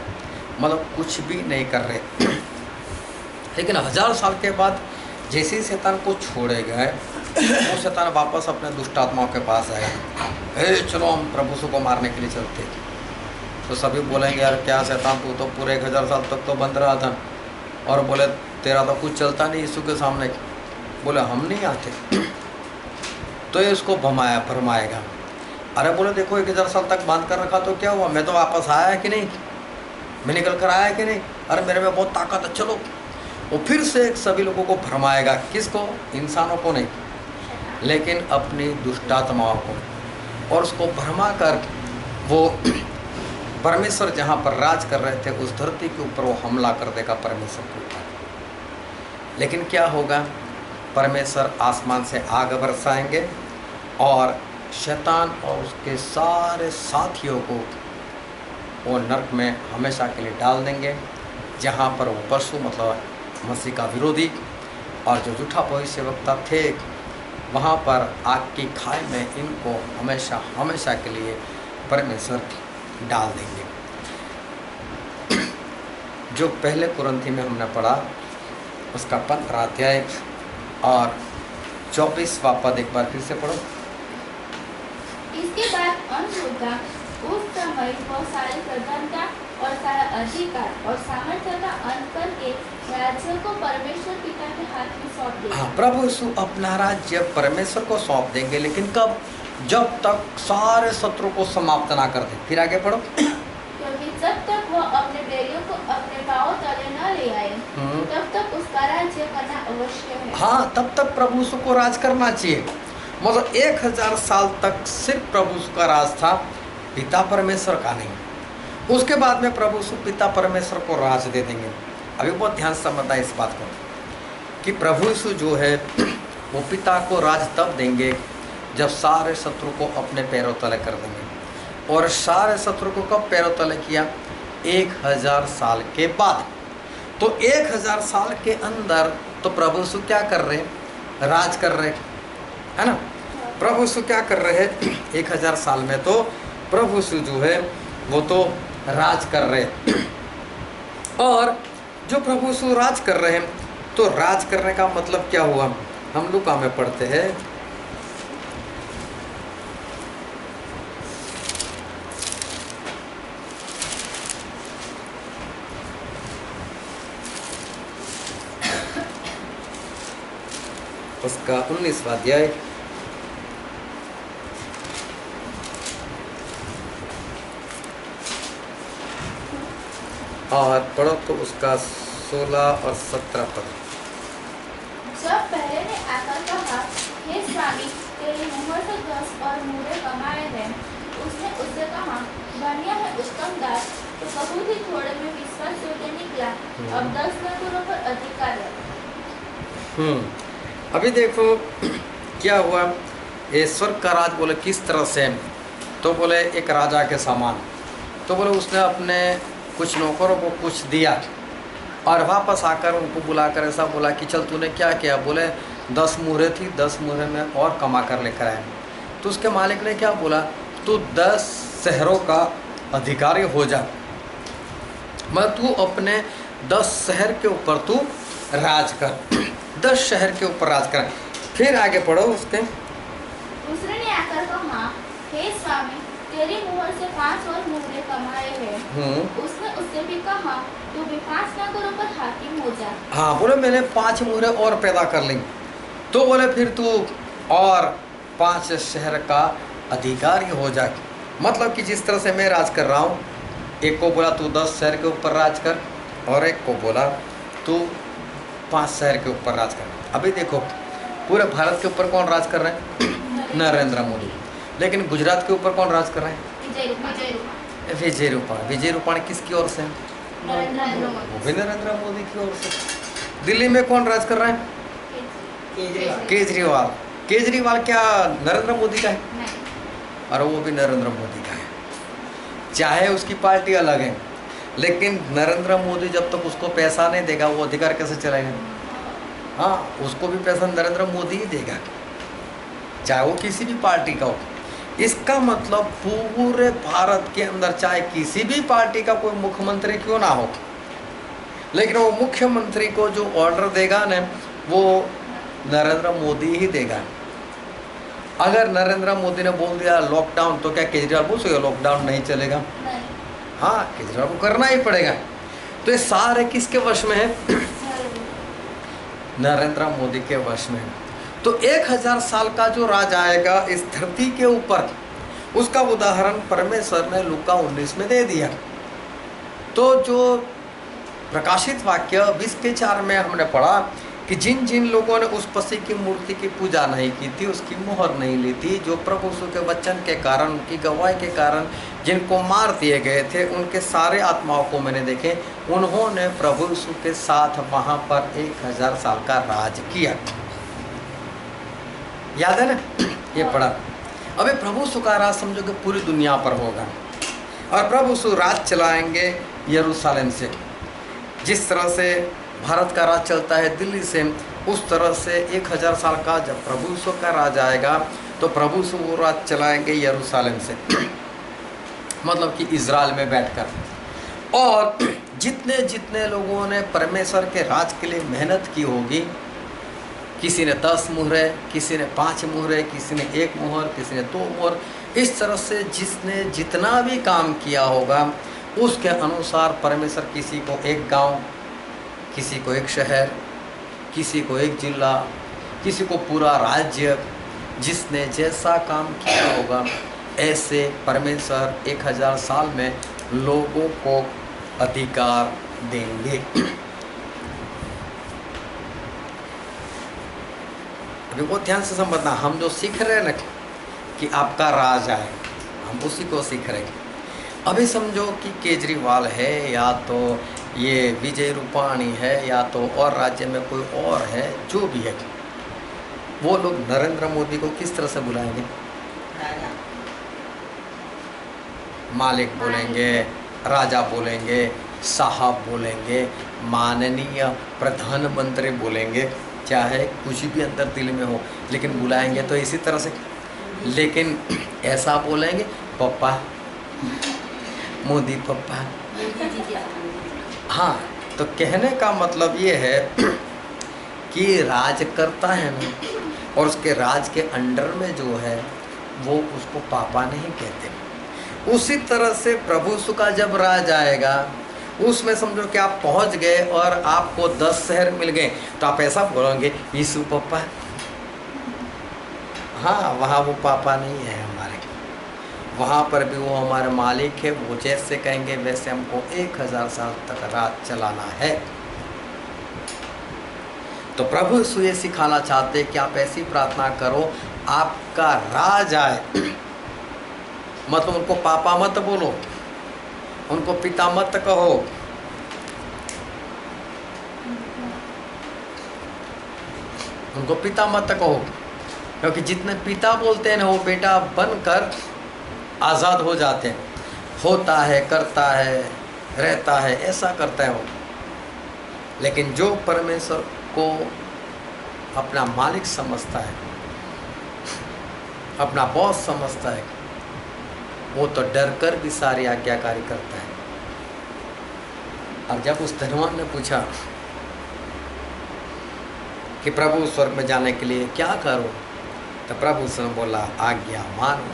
मतलब कुछ भी नहीं कर रहे। लेकिन 1000 साल के बाद जैसे ही शैतान को छोड़े गए, वो शैतान वापस अपने दुष्टात्माओं के पास आए, चलो हम प्रभु यीशु को मारने के लिए चलते। तो सभी बोलेंगे यार क्या शैतान, तू तो पूरे 1000 साल तक तो बंद रहा था, और बोले तेरा तो कुछ चलता नहीं यीशु के सामने। बोले हम नहीं आते, तो ये उसको भरमाएगा। अरे बोले देखो 1000 साल तक बांध कर रखा तो क्या हुआ, मैं तो वापस आया कि नहीं, मैं निकल कर आया कि नहीं, अरे मेरे में बहुत ताकत है, चलो। वो फिर से सभी लोगों को भरमाएगा। किसको? इंसानों को नहीं, लेकिन अपनी दुष्टात्माओं को। और उसको भरमा कर वो परमेश्वर जहाँ पर राज कर रहे थे उस धरती के ऊपर वो हमला कर देगा परमेश्वर के ऊपर। लेकिन क्या होगा? परमेश्वर आसमान से आग बरसाएंगे और शैतान और उसके सारे साथियों को वो नरक में हमेशा के लिए डाल देंगे, जहाँ पर वो पशु मतलब मसीह का विरोधी और जो झूठा भविष्यवक्ता थे वहाँ पर आग की खाई में इनको हमेशा हमेशा के लिए परमेश्वर डाल देंगे। जो पहले कुरिन्थी में हमने पढ़ा उसका 15 अध्याय और 24वां पद एक बार फिर से पढ़ो। इसके बाद अंत होगा, उस समय वह सारी प्रधानता और सारा अधिकार और सामर्थ्य का अंत करके राज्य को परमेश्वर पिता के हाथ में सौंप देगा। हाँ, प्रभु यीशु अपना राज्य परमेश्वर को सौंप देंगे, लेकिन कब? जब तक सारे शत्रु को समाप्त ना कर दे। फिर आगे पढ़ो। क्योंकि जब तक वह अपने बैरियों को अपने पांव तले न ले आए, तब तक उसका राज्य करना अवश्य है। हाँ, तब तक प्रभु यीशु को राज करना चाहिए। मतलब 1000 साल तक सिर्फ प्रभु यीशु का राज था, पिता परमेश्वर का नहीं। उसके बाद में प्रभु यीशु पिता परमेश्वर को राज दे देंगे। अभी बहुत ध्यान से समझना इस बात को कि प्रभु यीशु जो है वो पिता को राज तब देंगे जब सारे शत्रु को अपने पैरों तले कर देंगे। और सारे शत्रु को कब पैरों तले किया? 1000 साल के बाद। तो 1000 साल के अंदर तो प्रभु यीशु क्या कर रहे? राज कर रहे, है ना। प्रभु यीशु क्या कर रहे हैं? 1000 साल में तो प्रभु यीशु जो है वो तो राज कर रहे। और जो प्रभु यीशु राज कर रहे हैं, तो राज करने का मतलब क्या हुआ? हम लूका में पढ़ते हैं, उसका 19वां अध्याय और पढ़ो तो उसका 16 और 17 पद। जब पहले ने आकर कहा, हे स्वामी, तेरी मुहर से 10 और मुहरे कमाए हैं। उसने उससे कहा, बढ़िया है उत्तम दास, तो बहुत ही थोड़े में विश्वास योग्य निकला, अब 10 नगरों पर अधिकार है। अभी देखो क्या हुआ। ये स्वर्ग का राज बोले किस तरह से? तो बोले एक राजा के समान। तो बोले उसने अपने कुछ नौकरों को कुछ दिया और वापस आकर उनको बुलाकर ऐसा बोला कि चल तूने क्या किया? बोले 10 मुहरें थी, 10 मुहरें में और कमा कर लेकर आए। तो उसके मालिक ने क्या बोला? तू 10 शहरों का अधिकारी हो जा, मैं तू अपने 10 शहर के ऊपर तू राज कर, 10 शहर के ऊपर राज कर। फिर आगे पढ़ो उसके। दूसरे ने आकर कहा, हे स्वामी, तेरी मुहर से 5 और मुहरे कमाए हैं। उसने उससे भी कहा, तू भी 5 नगरों पर हाकिम हो जा। हाँ, बोले मैंने 5 मुहरे और पैदा कर ली। तो बोले फिर तू और 5 शहर का अधिकारी हो जा। मतलब कि जिस तरह से मैं राज कर रहा हूँ, एक को बोला तू 10 शहर के ऊपर राज कर, और एक को बोला तू 5 शहर के ऊपर राज कर। अभी देखो पूरे भारत के ऊपर कौन राज कर रहे हैं? नरेंद्र मोदी। लेकिन गुजरात के ऊपर कौन राज कर रहे हैं? विजय रूपाणी। विजय रूपाणी किसकी ओर से? वो भी नरेंद्र मोदी की ओर से। दिल्ली में कौन राज कर रहा है? केजरीवाल। केजरीवाल क्या नरेंद्र मोदी का है? और वो भी नरेंद्र मोदी का है। चाहे उसकी पार्टी अलग है, लेकिन नरेंद्र मोदी जब तक उसको पैसा नहीं देगा वो अधिकार कैसे चलाएगा? हाँ, उसको भी पैसा नरेंद्र मोदी ही देगा, चाहे वो किसी भी पार्टी का हो। इसका मतलब पूरे भारत के अंदर चाहे किसी भी पार्टी का कोई मुख्यमंत्री क्यों ना हो, लेकिन वो मुख्यमंत्री को जो ऑर्डर देगा ना, वो नरेंद्र मोदी ही देगा। अगर नरेंद्र मोदी ने बोल दिया लॉकडाउन, तो क्या केजरीवाल बोल सकेगा लॉकडाउन नहीं चलेगा? नहीं। हाँ, केजरीवाल को करना ही पड़ेगा। तो ये सारे किसके वश में है? नरेंद्र मोदी के वश में। तो 1000 साल का जो राज आएगा इस धरती के ऊपर, उसका उदाहरण परमेश्वर ने लूका 19 में दे दिया। तो जो प्रकाशित वाक्य 20:4 में हमने पढ़ा कि जिन जिन लोगों ने उस मसीह की मूर्ति की पूजा नहीं की थी, उसकी मोहर नहीं ली थी, जो प्रभु यीशु के वचन के कारण, उनकी गवाही के कारण जिनको मार दिए गए थे, उनके सारे आत्माओं को मैंने देखे। उन्होंने प्रभु यीशु के साथ वहाँ पर 1000 साल का राज किया। याद है ना? ये पढ़ा। अबे प्रभु यीशु का राज समझो कि पूरी दुनिया पर होगा, और प्रभु यीशु राज चलाएंगे यरूशलेम से। जिस तरह से भारत का राज चलता है दिल्ली से, उस तरह से 1000 साल का जब प्रभु यीशु का राज आएगा तो प्रभु यीशु वो राज चलाएंगे यरूशलेम से मतलब कि इज़राइल में बैठकर। और जितने जितने लोगों ने परमेश्वर के राज के लिए मेहनत की होगी, किसी ने 10 मुहरे, किसी ने 5 मुहरे, किसी ने 1 मुहर, किसी ने 2 मुहर, इस तरह से जिसने जितना भी काम किया होगा उसके अनुसार परमेश्वर किसी को एक गांव, किसी को एक शहर, किसी को एक जिला, किसी को पूरा राज्य, जिसने जैसा काम किया होगा ऐसे परमेश्वर 1000 साल में लोगों को अधिकार देंगे। अभी वो ध्यान से समझना, हम जो सीख रहे हैं ना कि आपका राज आए, हम उसी को सीख रहे हैं। अभी समझो कि केजरीवाल है या तो ये विजय रूपाणी है या तो और राज्य में कोई और है, जो भी है, वो लोग नरेंद्र मोदी को किस तरह से बुलाएंगे? मालिक बोलेंगे, राजा बोलेंगे, साहब बोलेंगे, माननीय प्रधानमंत्री बोलेंगे, चाहे कुछ भी अंदर दिल में हो, लेकिन बुलाएंगे तो इसी तरह से। लेकिन ऐसा बोलेंगे पप्पा, मोदी पप्पा। हाँ, तो कहने का मतलब ये है कि राज करता है ना, और उसके राज के अंडर में जो है वो उसको पापा नहीं कहते। उसी तरह से प्रभु यीशु का जब राज आएगा उसमें समझो कि आप पहुंच गए और आपको 10 शहर मिल गए, तो आप ऐसा बोलोगे यीशु पापा। हाँ, वहाँ वो पापा नहीं है हमारे, वहाँ पर भी वो हमारे मालिक है। वो जैसे कहेंगे वैसे हमको 1000 साल तक राज चलाना है। तो प्रभु यीशु ये सिखाना चाहते कि आप ऐसी प्रार्थना करो, आपका राज आए। मतलब उनको पापा मत बोलो, उनको पिता मत कहो, उनको पिता मत कहो, क्योंकि जितने पिता बोलते हैं ना वो बेटा बनकर आज़ाद हो जाते हैं। होता है, करता है, रहता है, ऐसा करता है वो। लेकिन जो परमेश्वर को अपना मालिक समझता है, अपना बॉस समझता है, वो तो डर कर भी सारी आज्ञाकारी करता है। और जब उस धनवान ने पूछा कि प्रभु स्वर्ग में जाने के लिए क्या करो, तो प्रभु उसने बोला आज्ञा मानो।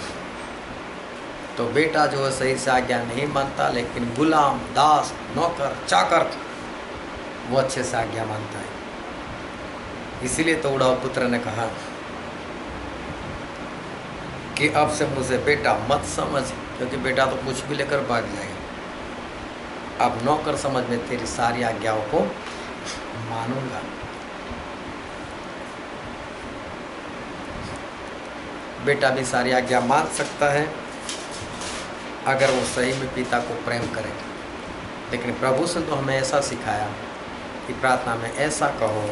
तो बेटा जो है सही से आज्ञा नहीं मानता, लेकिन गुलाम, दास, नौकर, चाकर वो अच्छे से आज्ञा मानता है। इसीलिए तो उड़ाऊ पुत्र ने कहा कि अब से मुझे बेटा मत समझ, क्योंकि बेटा तो कुछ भी लेकर भाग जाएगा। अब नौकर समझ में तेरी सारी आज्ञाओं को मानूंगा। बेटा भी सारी आज्ञा मान सकता है अगर वो सही में पिता को प्रेम करे। लेकिन प्रभु से तो हमें ऐसा सिखाया कि प्रार्थना में ऐसा कहो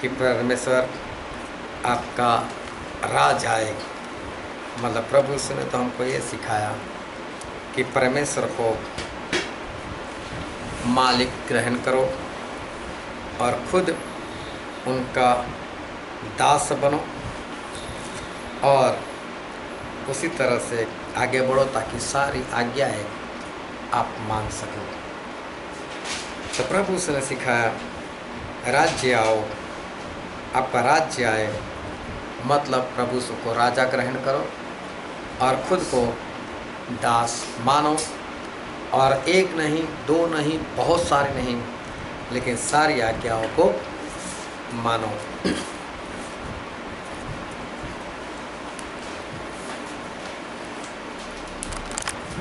कि परमेश्वर आपका राज आए। मतलब प्रभु से ने तो हमको ये सिखाया कि परमेश्वर को मालिक ग्रहण करो और खुद उनका दास बनो, और उसी तरह से आगे बढ़ो ताकि सारी आज्ञाएं आप मान सको। तो प्रभु से ने सिखाया राज्य आओ, आपका राज्य आए, मतलब प्रभु को राजा ग्रहण करो और खुद को दास मानो। और एक नहीं, दो नहीं, बहुत सारे नहीं, लेकिन सारी आज्ञाओं को मानो।